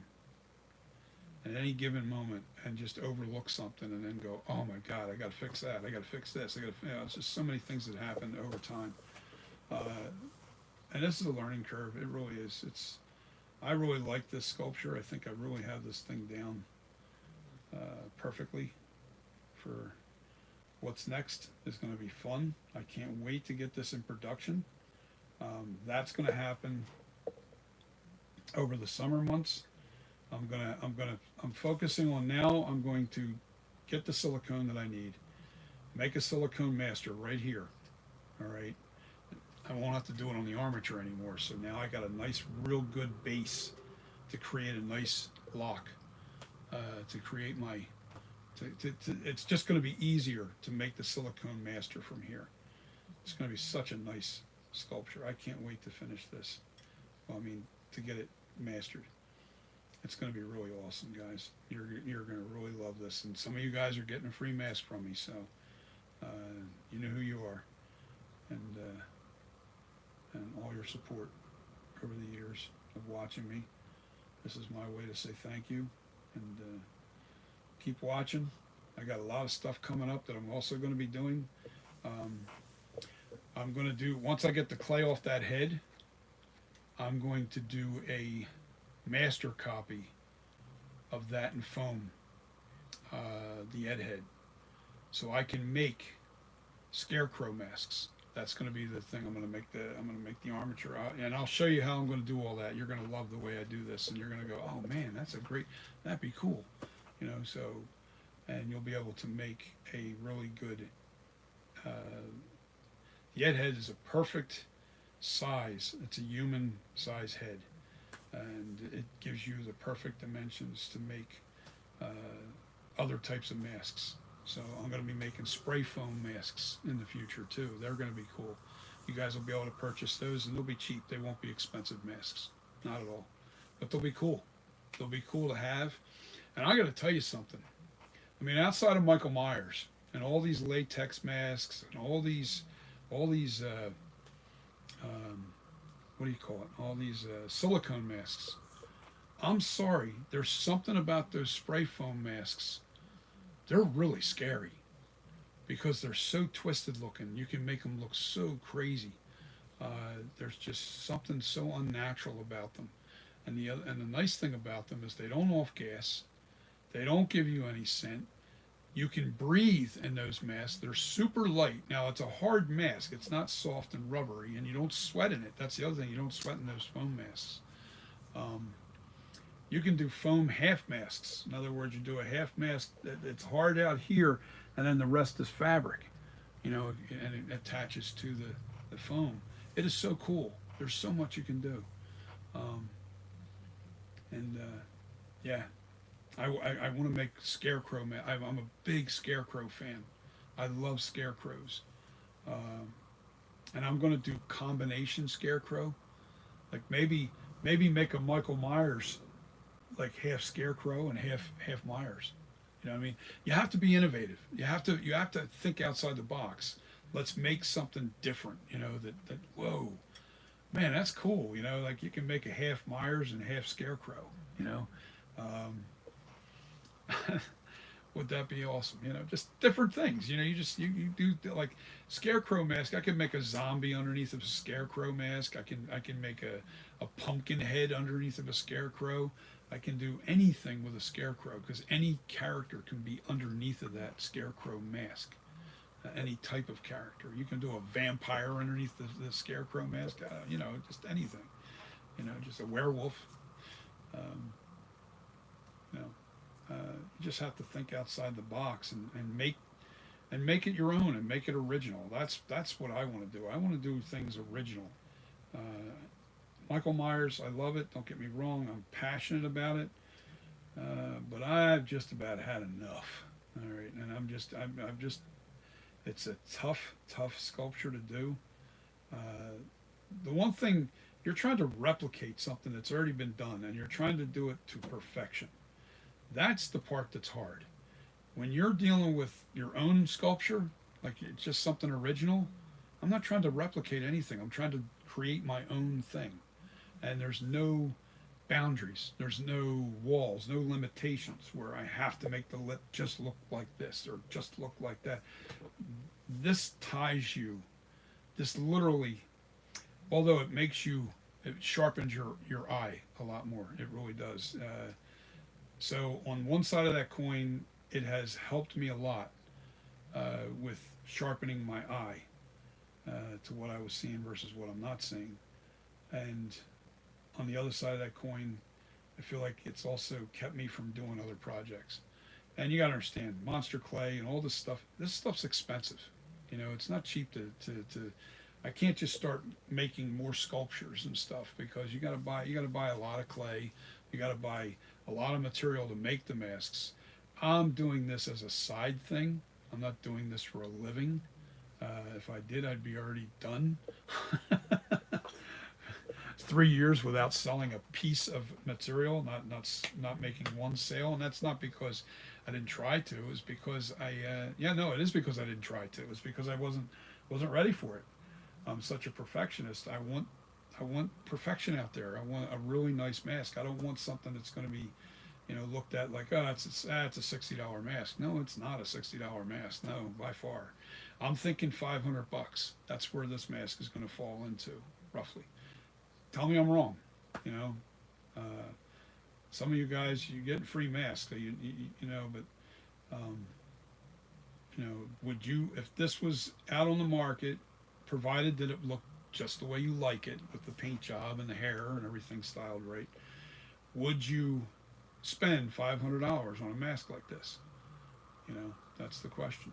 at any given moment, and just overlook something, and then go, oh my God, I got to fix that. I got to fix this. It's just so many things that happen over time, and this is a learning curve. It really is. I really like this sculpture. I think I really have this thing down perfectly for What's next is going to be fun. I can't wait to get this in production. That's going to happen over the summer months. I'm focusing on now. I'm going to get the silicone that I need, make a silicone master right here. All right. I won't have to do it on the armature anymore. So now I got a nice, real good base to create a nice lock, to create my. It's just going to be easier to make the silicone master from here. It's going to be such a nice sculpture. I can't wait to finish this. Well, I mean, to get it mastered. It's going to be really awesome, guys. You're going to really love this, and some of you guys are getting a free mask from me, so you know who you are, and all your support over the years of watching me. This is my way to say thank you, and keep watching. I got a lot of stuff coming up that I'm also going to be doing. I'm going to do, once I get the clay off that head, I'm going to do a master copy of that in foam, the Ed head, so I can make scarecrow masks. That's going to be the thing. I'm going to make the armature out, and I'll show you how I'm going to do all that. You're going to love the way I do this, and you're going to go, oh man, that'd be cool, you know. So, and you'll be able to make a really good. The Ed head is a perfect size. It's a human size head, and it gives you the perfect dimensions to make other types of masks. So I'm going to be making spray foam masks in the future too. They're going to be cool. You guys will be able to purchase those, and they'll be cheap. They won't be expensive masks, not at all, but they'll be cool. They'll be cool to have. And I got to tell you something. I mean, outside of Michael Myers and all these latex masks and all these what do you call it? All these silicone masks. I'm sorry, there's something about those spray foam masks. They're really scary because they're so twisted looking. You can make them look so crazy. There's just something so unnatural about them. And the nice thing about them is they don't off gas. They don't give you any scent. You can breathe in those masks. They're super light. Now, it's a hard mask. It's not soft and rubbery, and you don't sweat in it. That's the other thing. You don't sweat in those foam masks. You can do foam half masks. In other words, you do a half mask that's hard out here, and then the rest is fabric, you know, and it attaches to the foam. It is so cool. There's so much you can do. Yeah. I want to make scarecrow. I'm a big scarecrow fan. I love scarecrows, and I'm going to do combination scarecrow, like maybe make a Michael Myers, like half scarecrow and half Myers. You know what I mean? You have to be innovative. You have to think outside the box. Let's make something different. You know that whoa, man, that's cool. You know, like you can make a half Myers and half scarecrow. You know. Would that be awesome? You know, just different things. You know, you do like scarecrow mask. I can make a zombie underneath of a scarecrow mask. I can make a pumpkin head underneath of a scarecrow. I can do anything with a scarecrow because any character can be underneath of that scarecrow mask. Any type of character. You can do a vampire underneath the scarecrow mask. You know, just anything. You know, just a werewolf. You know. You just have to think outside the box and make it your own and make it original. That's what I want to do. I want to do things original. Michael Myers, I love it. Don't get me wrong. I'm passionate about it, but I've just about had enough. All right, and I'm just. It's a tough sculpture to do. The one thing you're trying to replicate something that's already been done, and you're trying to do it to perfection. That's the part that's hard. When you're dealing with your own sculpture, like it's just something original, I'm not trying to replicate anything. I'm trying to create my own thing. And there's no boundaries. There's no walls, no limitations where I have to make the lip just look like this or just look like that. This ties you. This literally, although it sharpens your eye a lot more. It really does. So on one side of that coin, it has helped me a lot with sharpening my eye to what I was seeing versus what I'm not seeing. And on the other side of that coin, I feel like it's also kept me from doing other projects. And you got to understand, monster clay and all this stuff. This stuff's expensive. You know, it's not cheap to I can't just start making more sculptures and stuff because you got to buy a lot of clay. You got to buy a lot of material to make the masks. I'm doing this as a side thing. I'm not doing this for a living. If I did, I'd be already done. 3 years without selling a piece of material, not making one sale, and that's not because I didn't try to. It was because it is because I didn't try to. It was because I wasn't ready for it. I'm such a perfectionist. I want perfection out there. I want a really nice mask. I don't want something that's going to be, looked at like, oh, it's a $60 mask. No, it's not a $60 mask. No, by far. I'm thinking $500. That's where this mask is going to fall into, roughly. Tell me I'm wrong. You know, uh, some of you guys, you get free masks. So but um, would you, if this was out on the market, provided that it looked just the way you like it, with the paint job and the hair and everything styled right, would you spend $500 on a mask like this? That's the question.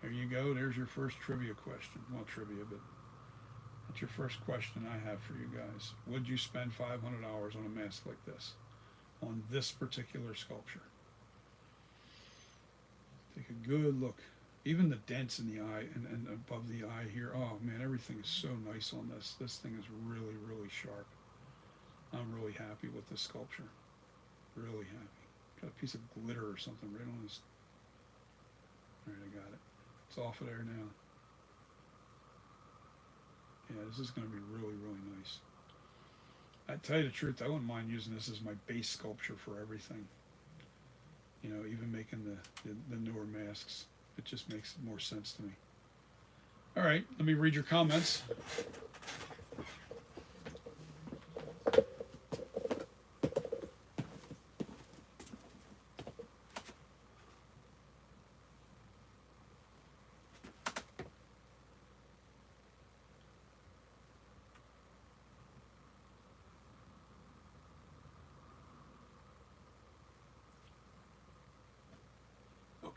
There you go. There's your first trivia question. Well, trivia, but that's your first question I have for you guys. Would you spend $500 on a mask like this, on this particular sculpture? Take a good look. Even the dents in the eye and above the eye here. Oh man, everything is so nice on this. This thing is really, really sharp. I'm really happy with this sculpture. Really happy. Got a piece of glitter or something right on this. All right, I got it. It's off of there now. Yeah, this is going to be really, really nice. I tell you the truth, I wouldn't mind using this as my base sculpture for everything. Even making the newer masks. It just makes more sense to me. All right, let me read your comments.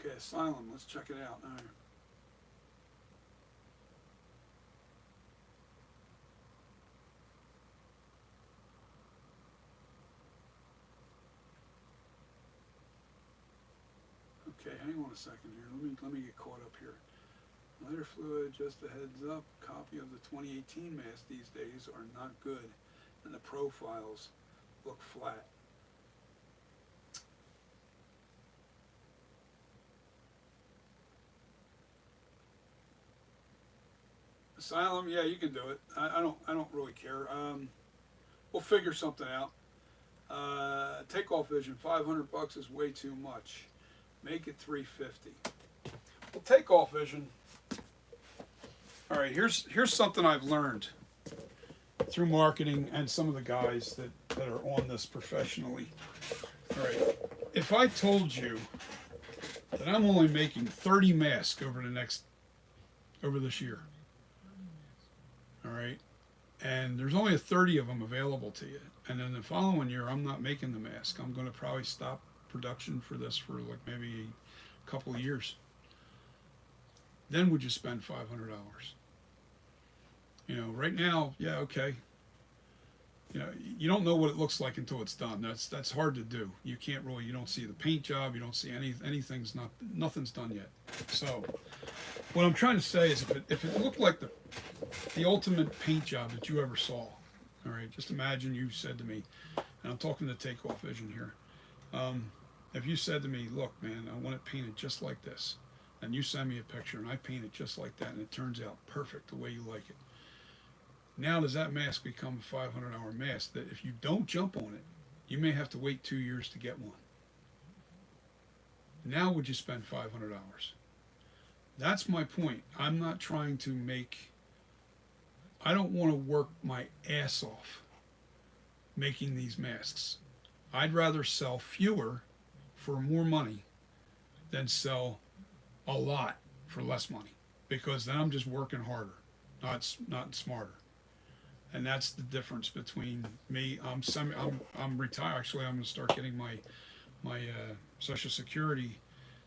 Okay, Asylum, let's check it out. All right. Okay, hang on a second here. Let me get caught up here. Lighter fluid, just a heads up. Copy of the 2018 mask these days are not good, and the profiles look flat. Asylum, yeah, you can do it. I don't really care. We'll figure something out. Takeoff Vision, $500 is way too much. Make it $350. Well, Takeoff Vision. All right, here's something I've learned through marketing and some of the guys that are on this professionally. All right, if I told you that I'm only making 30 masks over this year, all right, and there's only 30 of them available to you, and then the following year I'm not making the mask. I'm going to probably stop production for this for like maybe a couple of years. Then would you spend $500? Right now, yeah, okay. You don't know what it looks like until it's done. That's hard to do. You can't really, you don't see the paint job. You don't see nothing's done yet. So what I'm trying to say is if it looked like the ultimate paint job that you ever saw, all right, just imagine you said to me, and I'm talking to Takeoff Vision here, if you said to me, look, man, I want it painted just like this, and you send me a picture and I paint it just like that, and it turns out perfect the way you like it. Now does that mask become a $500 mask that if you don't jump on it, you may have to wait 2 years to get one? Now would you spend $500? That's my point. I'm not trying to I don't want to work my ass off making these masks. I'd rather sell fewer for more money than sell a lot for less money, because then I'm just working harder, not smarter. And that's the difference between me. I'm retired. Actually, I'm going to start getting my Social Security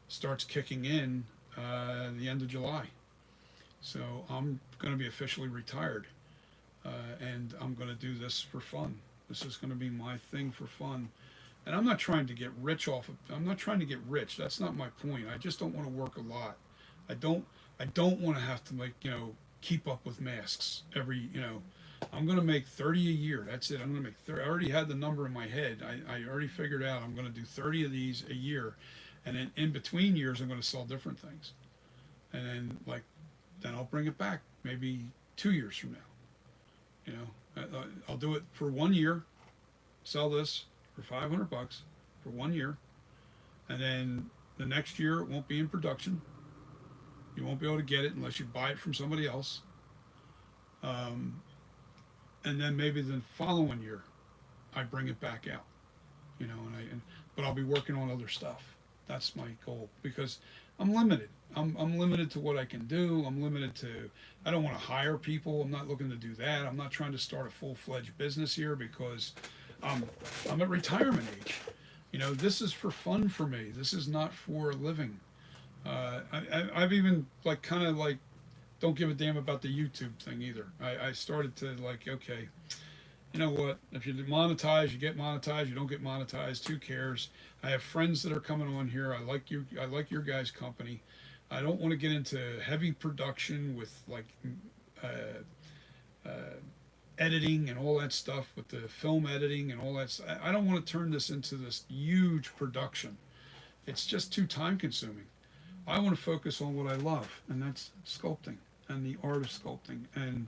starts kicking in the end of July. So I'm going to be officially retired, and I'm going to do this for fun. This is going to be my thing for fun. And I'm not trying to get rich off of. I'm not trying to get rich. That's not my point. I just don't want to work a lot. I don't. I don't want to have to keep up with masks every. I'm going to make 30 a year. That's it. I'm going to make 30. I already had the number in my head. I already figured out I'm going to do 30 of these a year, and then in between years I'm going to sell different things, and then I'll bring it back maybe 2 years from now. I'll do it for 1 year, sell this for $500 for 1 year, and then the next year it won't be in production. You won't be able to get it unless you buy it from somebody else. And then maybe the following year I bring it back out, but I'll be working on other stuff. That's my goal, because I'm limited. I'm limited to what I can do. I'm limited to. I don't want to hire people. I'm not looking to do that. I'm not trying to start a full-fledged business here, because I'm at retirement age. This is for fun for me. This is not for a living. I've even don't give a damn about the YouTube thing either. I started to okay, you know what? If you monetize, you get monetized. You don't get monetized, who cares? I have friends that are coming on here. I like you. I like your guys' company. I don't want to get into heavy production with uh, uh, editing and all that stuff, with the film editing and all that. I don't want to turn this into this huge production. It's just too time consuming. I want to focus on what I love, and that's sculpting and the art of sculpting and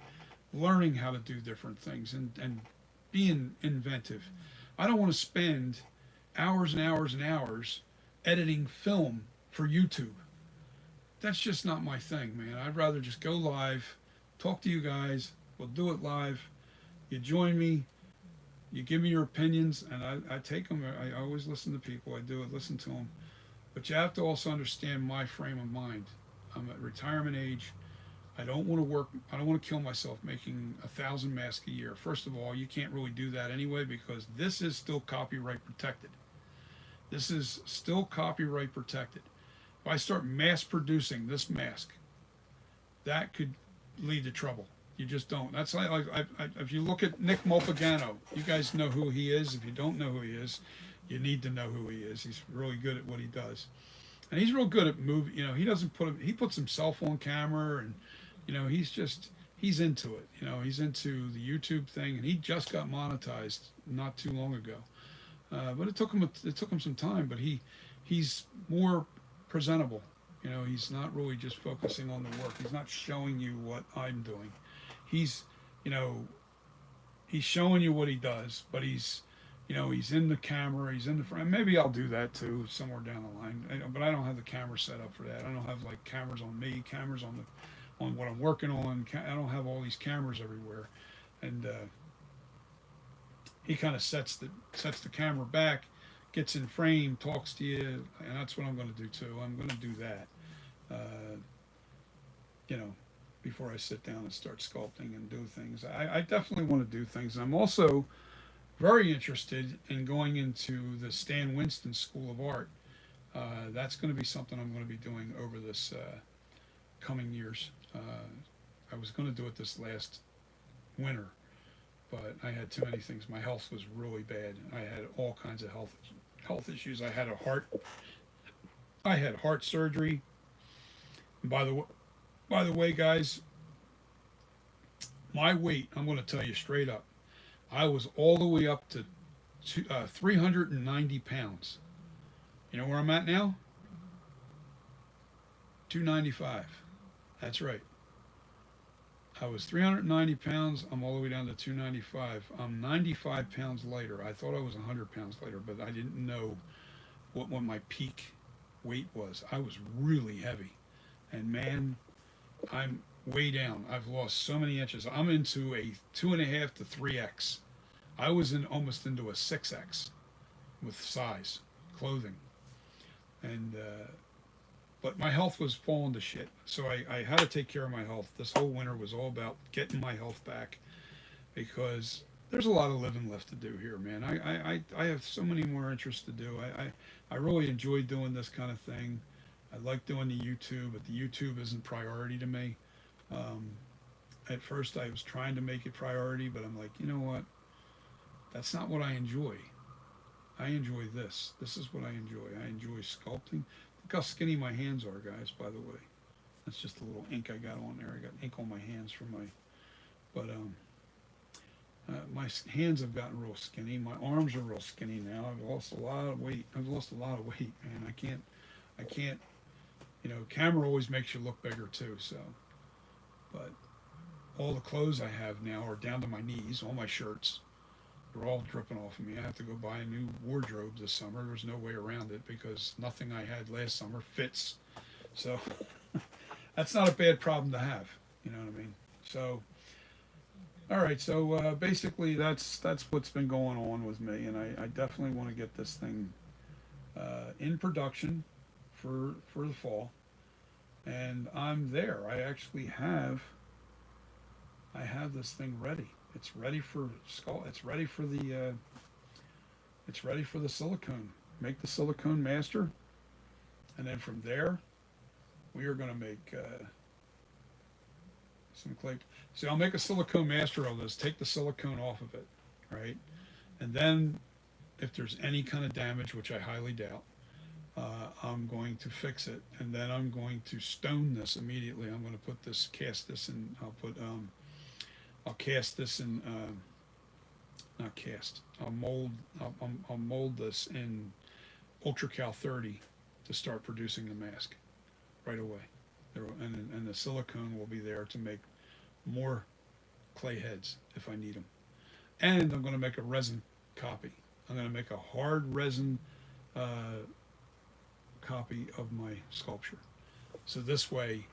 learning how to do different things and being inventive. I don't want to spend hours and hours and hours editing film for YouTube. That's just not my thing, man. I'd rather just go live, talk to you guys. We'll do it live. You join me. You give me your opinions, and I take them. I always listen to people. I do it. Listen to them. But you have to also understand my frame of mind. I'm at retirement age. I don't want to work. I don't want to kill myself making 1,000 masks a year. First of all, you can't really do that anyway, because this is still copyright protected. This is still copyright protected. If I start mass producing this mask, that could lead to trouble. You just don't. That's if you look at Nick Molpagano, you guys know who he is. If you don't know who he is, you need to know who he is. He's really good at what he does, and he's real good at movie. He puts himself on camera, and he's into it. He's into the YouTube thing, and he just got monetized not too long ago. But it took him some time, but he's more presentable. He's not really just focusing on the work. He's not showing you what I'm doing. He's showing you what he does, but he's in the camera, he's in the front. Maybe I'll do that too somewhere down the line. But I don't have the camera set up for that. I don't have cameras on me, cameras on what I'm working on. I don't have all these cameras everywhere, and he kind of sets the camera back, gets in frame, talks to you, and that's what I'm going to do too. I'm going to do that, before I sit down and start sculpting and do things. I definitely want to do things. I'm also very interested in going into the Stan Winston School of Art. That's going to be something I'm going to be doing over this coming years. I was going to do it this last winter, but I had too many things. My health was really bad. I had all kinds of health issues. I had heart surgery. And by the way, guys, my weight, I'm going to tell you straight up, I was all the way up to 390 pounds. You know where I'm at now? 295. That's right. I was 390 pounds. I'm all the way down to 295. I'm 95 pounds lighter. I thought I was 100 pounds lighter, but I didn't know what my peak weight was. I was really heavy. And man, I'm way down. I've lost so many inches. I'm into a 2.5 to 3X. I was almost into a 6X with size, clothing. And, but my health was falling to shit. So I had to take care of my health. This whole winter was all about getting my health back because there's a lot of living left to do here, man. I have so many more interests to do. I really enjoy doing this kind of thing. I like doing the YouTube, but the YouTube isn't priority to me. Um, at first, I was trying to make it priority, but I'm like, you know what? That's not what I enjoy. I enjoy this. This is what I enjoy. I enjoy sculpting. Look how skinny my hands are, guys, by the way. That's just a little ink I got on there. I got ink on my hands from my, but my hands have gotten real skinny. My arms are real skinny now. I've lost a lot of weight. I've lost a lot of weight, man. I can't, you know, camera always makes you look bigger too, so, but all the clothes I have now are down to my knees, all my shirts. They're all dripping off of me. I have to go buy a new wardrobe this summer. There's no way around it because nothing I had last summer fits. So that's not a bad problem to have. You know what I mean? So, all right. So basically, that's what's been going on with me, and I definitely want to get this thing in production for the fall, and I'm there. I have this thing ready. It's ready for skull. It's ready for the. It's ready for the silicone. Make the silicone master, and then from there, we are going to make some clay. See, I'll make a silicone master of this. Take the silicone off of it, right? And then, if there's any kind of damage, which I highly doubt, I'm going to fix it, and then I'm going to stone this immediately. I'm going to put this, cast this in. I'll cast this in, not cast. I'll mold. I'll mold this in UltraCal 30 to start producing the mask right away. And the silicone will be there to make more clay heads if I need them. And I'm going to make a resin copy. I'm going to make a hard resin copy of my sculpture. So this way,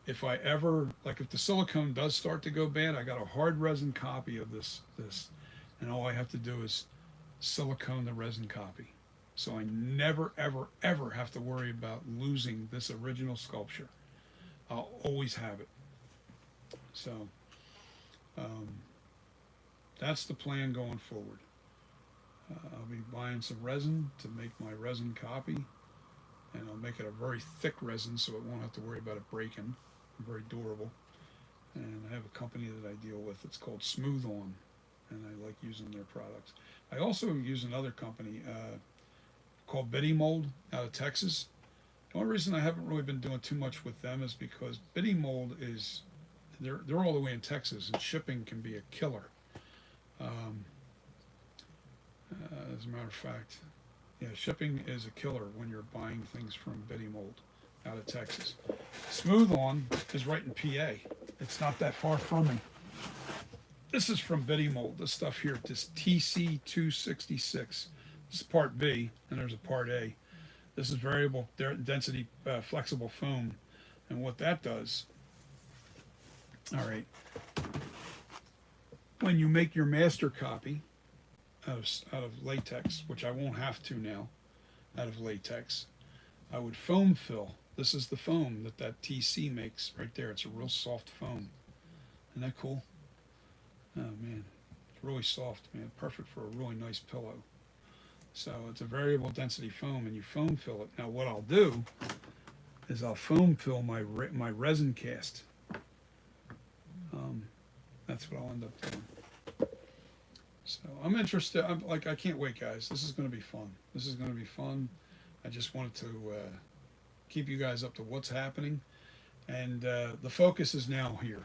if I ever, like if the silicone does start to go bad, I got a hard resin copy of this, and all I have to do is silicone the resin copy. So I never, ever, ever have to worry about losing this original sculpture. I'll always have it. So that's the plan going forward. I'll be buying some resin to make my resin copy, and I'll make it a very thick resin so it won't have to worry about it breaking. Very durable. And I have a company that I deal with. It's called Smooth On, and I like using their products. I also use another company called Biddy Mold out of Texas. The only reason I haven't really been doing too much with them is because Biddy Mold is they're all the way in Texas, and shipping can be a killer. As a matter of fact, yeah, shipping is a killer when you're buying things from Biddy Mold out of Texas. Smooth On is right in PA. It's not that far from me. This is from Biddy Mold. This stuff here, this TC266. This is part B, and there's a part A. This is variable density flexible foam. And what that does, all right, when you make your master copy out of latex, which I won't have to now, out of latex, I would foam fill. This is the foam that TC makes right there. It's a real soft foam. Isn't that cool? Oh man, it's really soft, man. Perfect for a really nice pillow. So it's a variable density foam, and you foam fill it. Now what I'll do is I'll foam fill my resin cast. That's what I'll end up doing. So I'm interested. I can't wait, guys. This is going to be fun. This is going to be fun. I just wanted to keep you guys up to what's happening, and the focus is now here.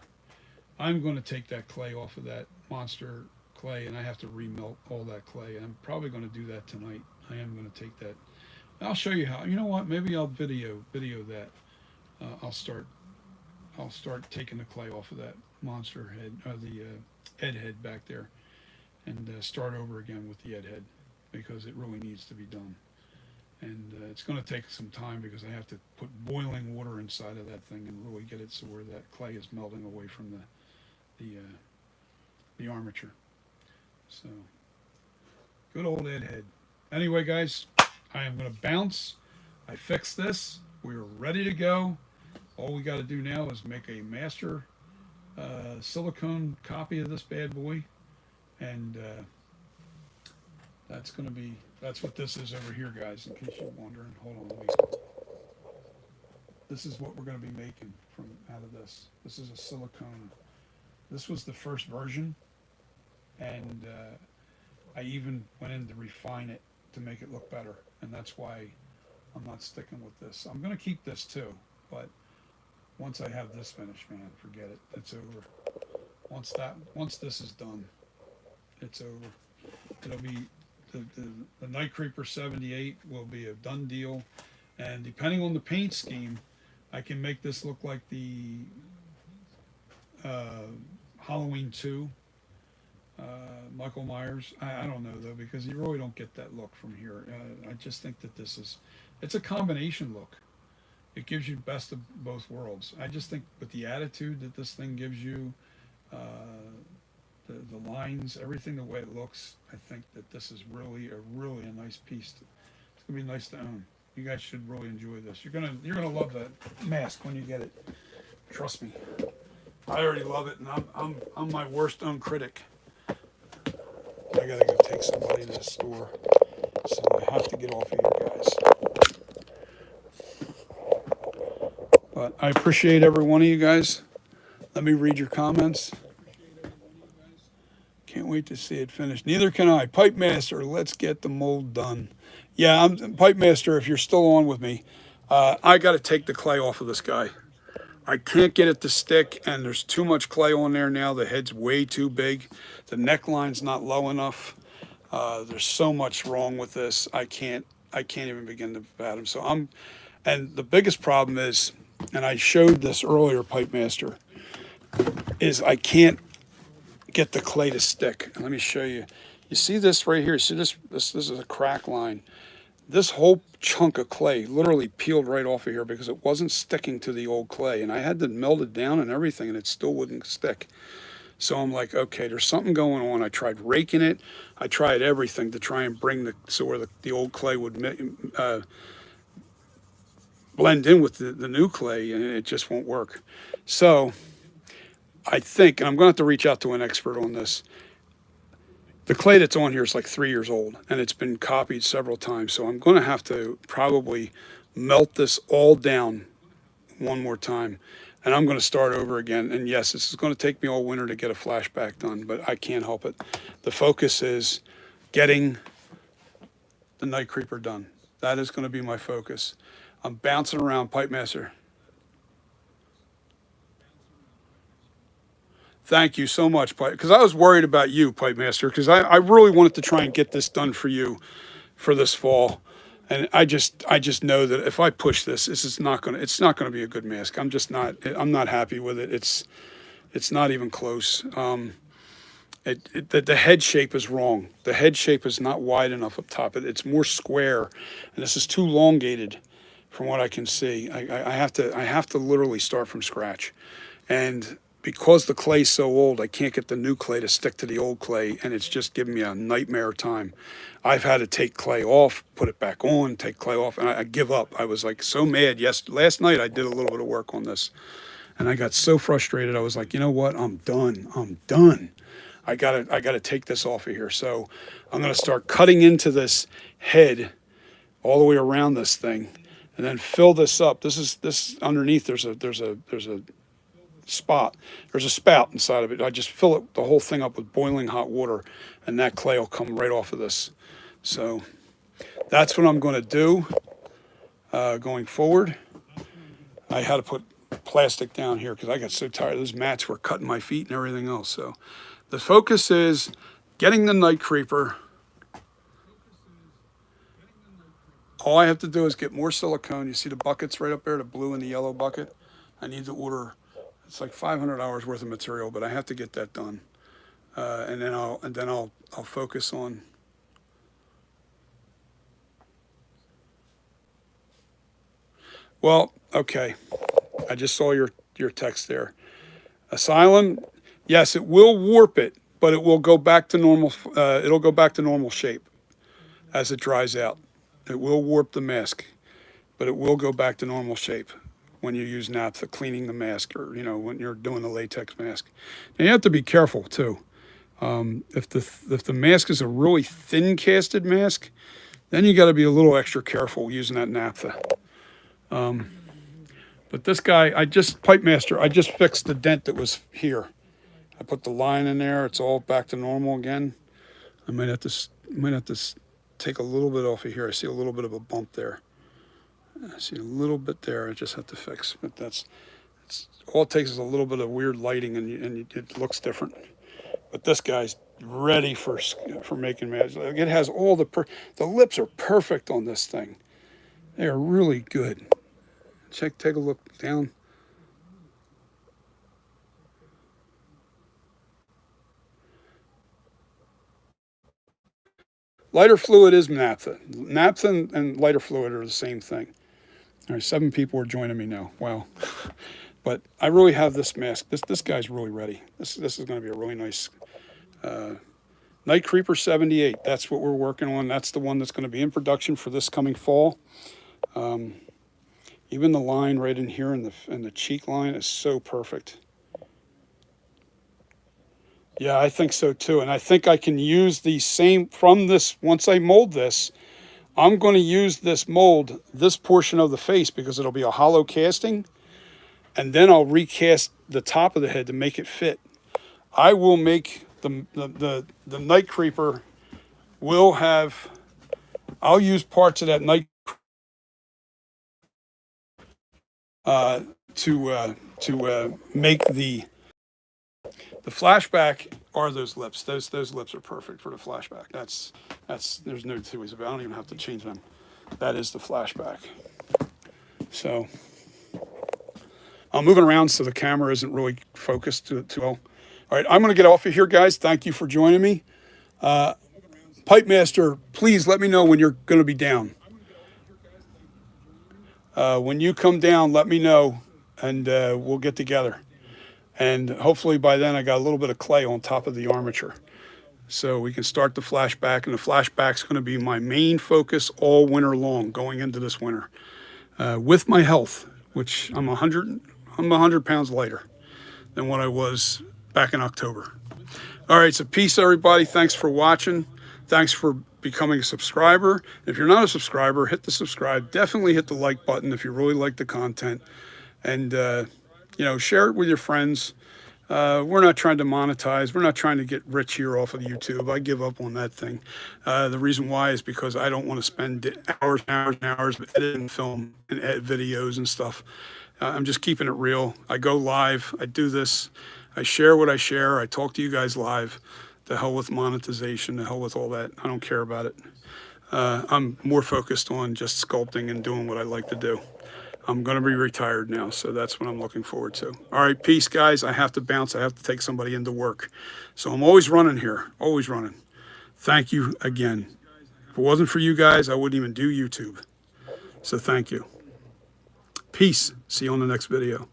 I'm going to take that clay off of that monster clay, and I have to remelt all that clay. And I'm probably going to do that tonight. I am going to take that. I'll show you how. You know what? Maybe I'll video that. I'll start taking the clay off of that monster head, the Ed head back there, and start over again with the Ed head, because it really needs to be done. And it's going to take some time because I have to put boiling water inside of that thing and really get it so where that clay is melting away from the armature. So good old Ed head. Anyway, guys, I am going to bounce. I fixed this. We're ready to go. All we got to do now is make a master silicone copy of this bad boy, and that's what this is over here, guys. In case you're wondering, hold on, this is what we're going to be making from out of this. This is a silicone. This was the first version, and I even went in to refine it to make it look better, and that's why I'm not sticking with this. I'm going to keep this too, but once I have this finished, man, forget it. It's over. Once this is done, it's over. It'll be the Night Creeper 78 will be a done deal, and depending on the paint scheme, I can make this look like the uh, Halloween 2 Michael Myers. I don't know though, because you really don't get that look from here. I just think that it's a combination look. It gives you best of both worlds. I just think with the attitude that this thing gives you, uh, the lines, everything, the way it looks, I think that this is really a nice piece. It's gonna be nice to own. You guys should really enjoy this. You're gonna love that mask when you get it. Trust me. I already love it, and I'm my worst own critic. I gotta go take somebody to the store, so I have to get off of here, guys. But I appreciate every one of you guys. Let me read your comments. Can't wait to see it finished. Neither can I. Pipe Master, let's get the mold done. Yeah, I'm Pipe Master. If you're still on with me, I got to take the clay off of this guy. I can't get it to stick, and there's too much clay on there now. The head's way too big. The neckline's not low enough. There's so much wrong with this. I can't even begin to fathom. And the biggest problem is, and I showed this earlier, Pipe Master, is I can't get the clay to stick. And let me show you. You see this right here? See this? This is a crack line. This whole chunk of clay literally peeled right off of here because it wasn't sticking to the old clay. And I had to melt it down and everything, and it still wouldn't stick. So I'm like, okay, there's something going on. I tried raking it. I tried everything to try and bring where the old clay would blend in with the new clay, and it just won't work. So I think, and I'm going to have to reach out to an expert on this. The clay that's on here is like 3 years old, and it's been copied several times. So I'm going to have to probably melt this all down one more time, and I'm going to start over again. And yes, this is going to take me all winter to get a flashback done, but I can't help it. The focus is getting the Night Creeper done. That is going to be my focus. I'm bouncing around, Pipe Master. Thank you so much, Pipe, because I was worried about you, Pipe Master, because I really wanted to try and get this done for you for this fall. And I just know that if I push this, it's not gonna be a good mask. I'm not happy with it. It's not even close. The head shape is wrong. The head shape is not wide enough up top. It's more square, and this is too elongated, from what I can see. I have to literally start from scratch, and because the clay's so old, I can't get the new clay to stick to the old clay, and it's just giving me a nightmare time. I've had to take clay off, put it back on, take clay off, and I give up. I was like so mad. Yes, last night I did a little bit of work on this, and I got so frustrated. I was like, you know what? I'm done. I'm done. I gotta take this off of here. So I'm gonna start cutting into this head all the way around this thing, and then fill this up. This underneath. There's a spot. There's a spout inside of it. I just fill the whole thing up with boiling hot water, and that clay will come right off of this. So that's what I'm going to do going forward. I had to put plastic down here because I got so tired. Those mats were cutting my feet and everything else. So the focus is getting the Night Creeper. All I have to do is get more silicone. You see the buckets right up there, the blue and the yellow bucket? I need to order. It's like $500 worth of material, but I have to get that done, and then I'll focus on. Well, okay, I just saw your text there. Asylum, yes, it will warp it, but it will go back to normal. It'll go back to normal shape as it dries out. It will warp the mask, but it will go back to normal shape when you use naphtha cleaning the mask, or when you're doing the latex mask. And you have to be careful too. If the mask is a really thin casted mask, then you got to be a little extra careful using that naphtha. But this guy, Pipe Master, I just fixed the dent that was here. I put the line in there. It's all back to normal again. I might have to take a little bit off of here. I see a little bit of a bump there. I see a little bit there. I just have to fix. But all it takes is a little bit of weird lighting, and it looks different. But this guy's ready for making magic. It has all the lips are perfect on this thing. They are really good. Take a look down. Lighter fluid is naphtha. Naphtha and lighter fluid are the same thing. All right, 7 people are joining me now. Wow. But I really have this mask. This guy's really ready. This is going to be a really nice Night Creeper 78. That's what we're working on. That's the one that's going to be in production for this coming fall. Even the line right in here in the cheek line is so perfect. Yeah, I think so too. And I think I can use the same from this. Once I mold this, I'm going to use this mold, this portion of the face, because it'll be a hollow casting. And then I'll recast the top of the head to make it fit. I will make the Night Creeper will have, I'll use parts of that Night to make the flashback are those lips. Those lips are perfect for the flashback. That's there's no two ways about it. I don't even have to change them. That is the flashback. So I'm moving around so the camera isn't really focused too well. All right, I'm going to get off of here, guys. Thank you for joining me. Pipe Master, please let me know when you're going to be down. When you come down, let me know, and we'll get together. And hopefully by then I got a little bit of clay on top of the armature, so we can start the flashback. And the flashback's going to be my main focus all winter long, going into this winter. With my health, which I'm 100 pounds lighter than what I was back in October. All right, so peace, everybody. Thanks for watching. Thanks for becoming a subscriber. If you're not a subscriber, hit the subscribe. Definitely hit the like button if you really like the content. And, share it with your friends. We're not trying to monetize. We're not trying to get rich here off of YouTube. I give up on that thing. The reason why is because I don't want to spend hours and hours and hours editing film and edit videos and stuff. I'm just keeping it real. I go live. I do this. I share what I share. I talk to you guys live. The hell with monetization. The hell with all that. I don't care about it. I'm more focused on just sculpting and doing what I like to do. I'm going to be retired now, so that's what I'm looking forward to. All right, peace, guys. I have to bounce. I have to take somebody into work. So I'm always running here, always running. Thank you again. If it wasn't for you guys, I wouldn't even do YouTube. So thank you. Peace. See you on the next video.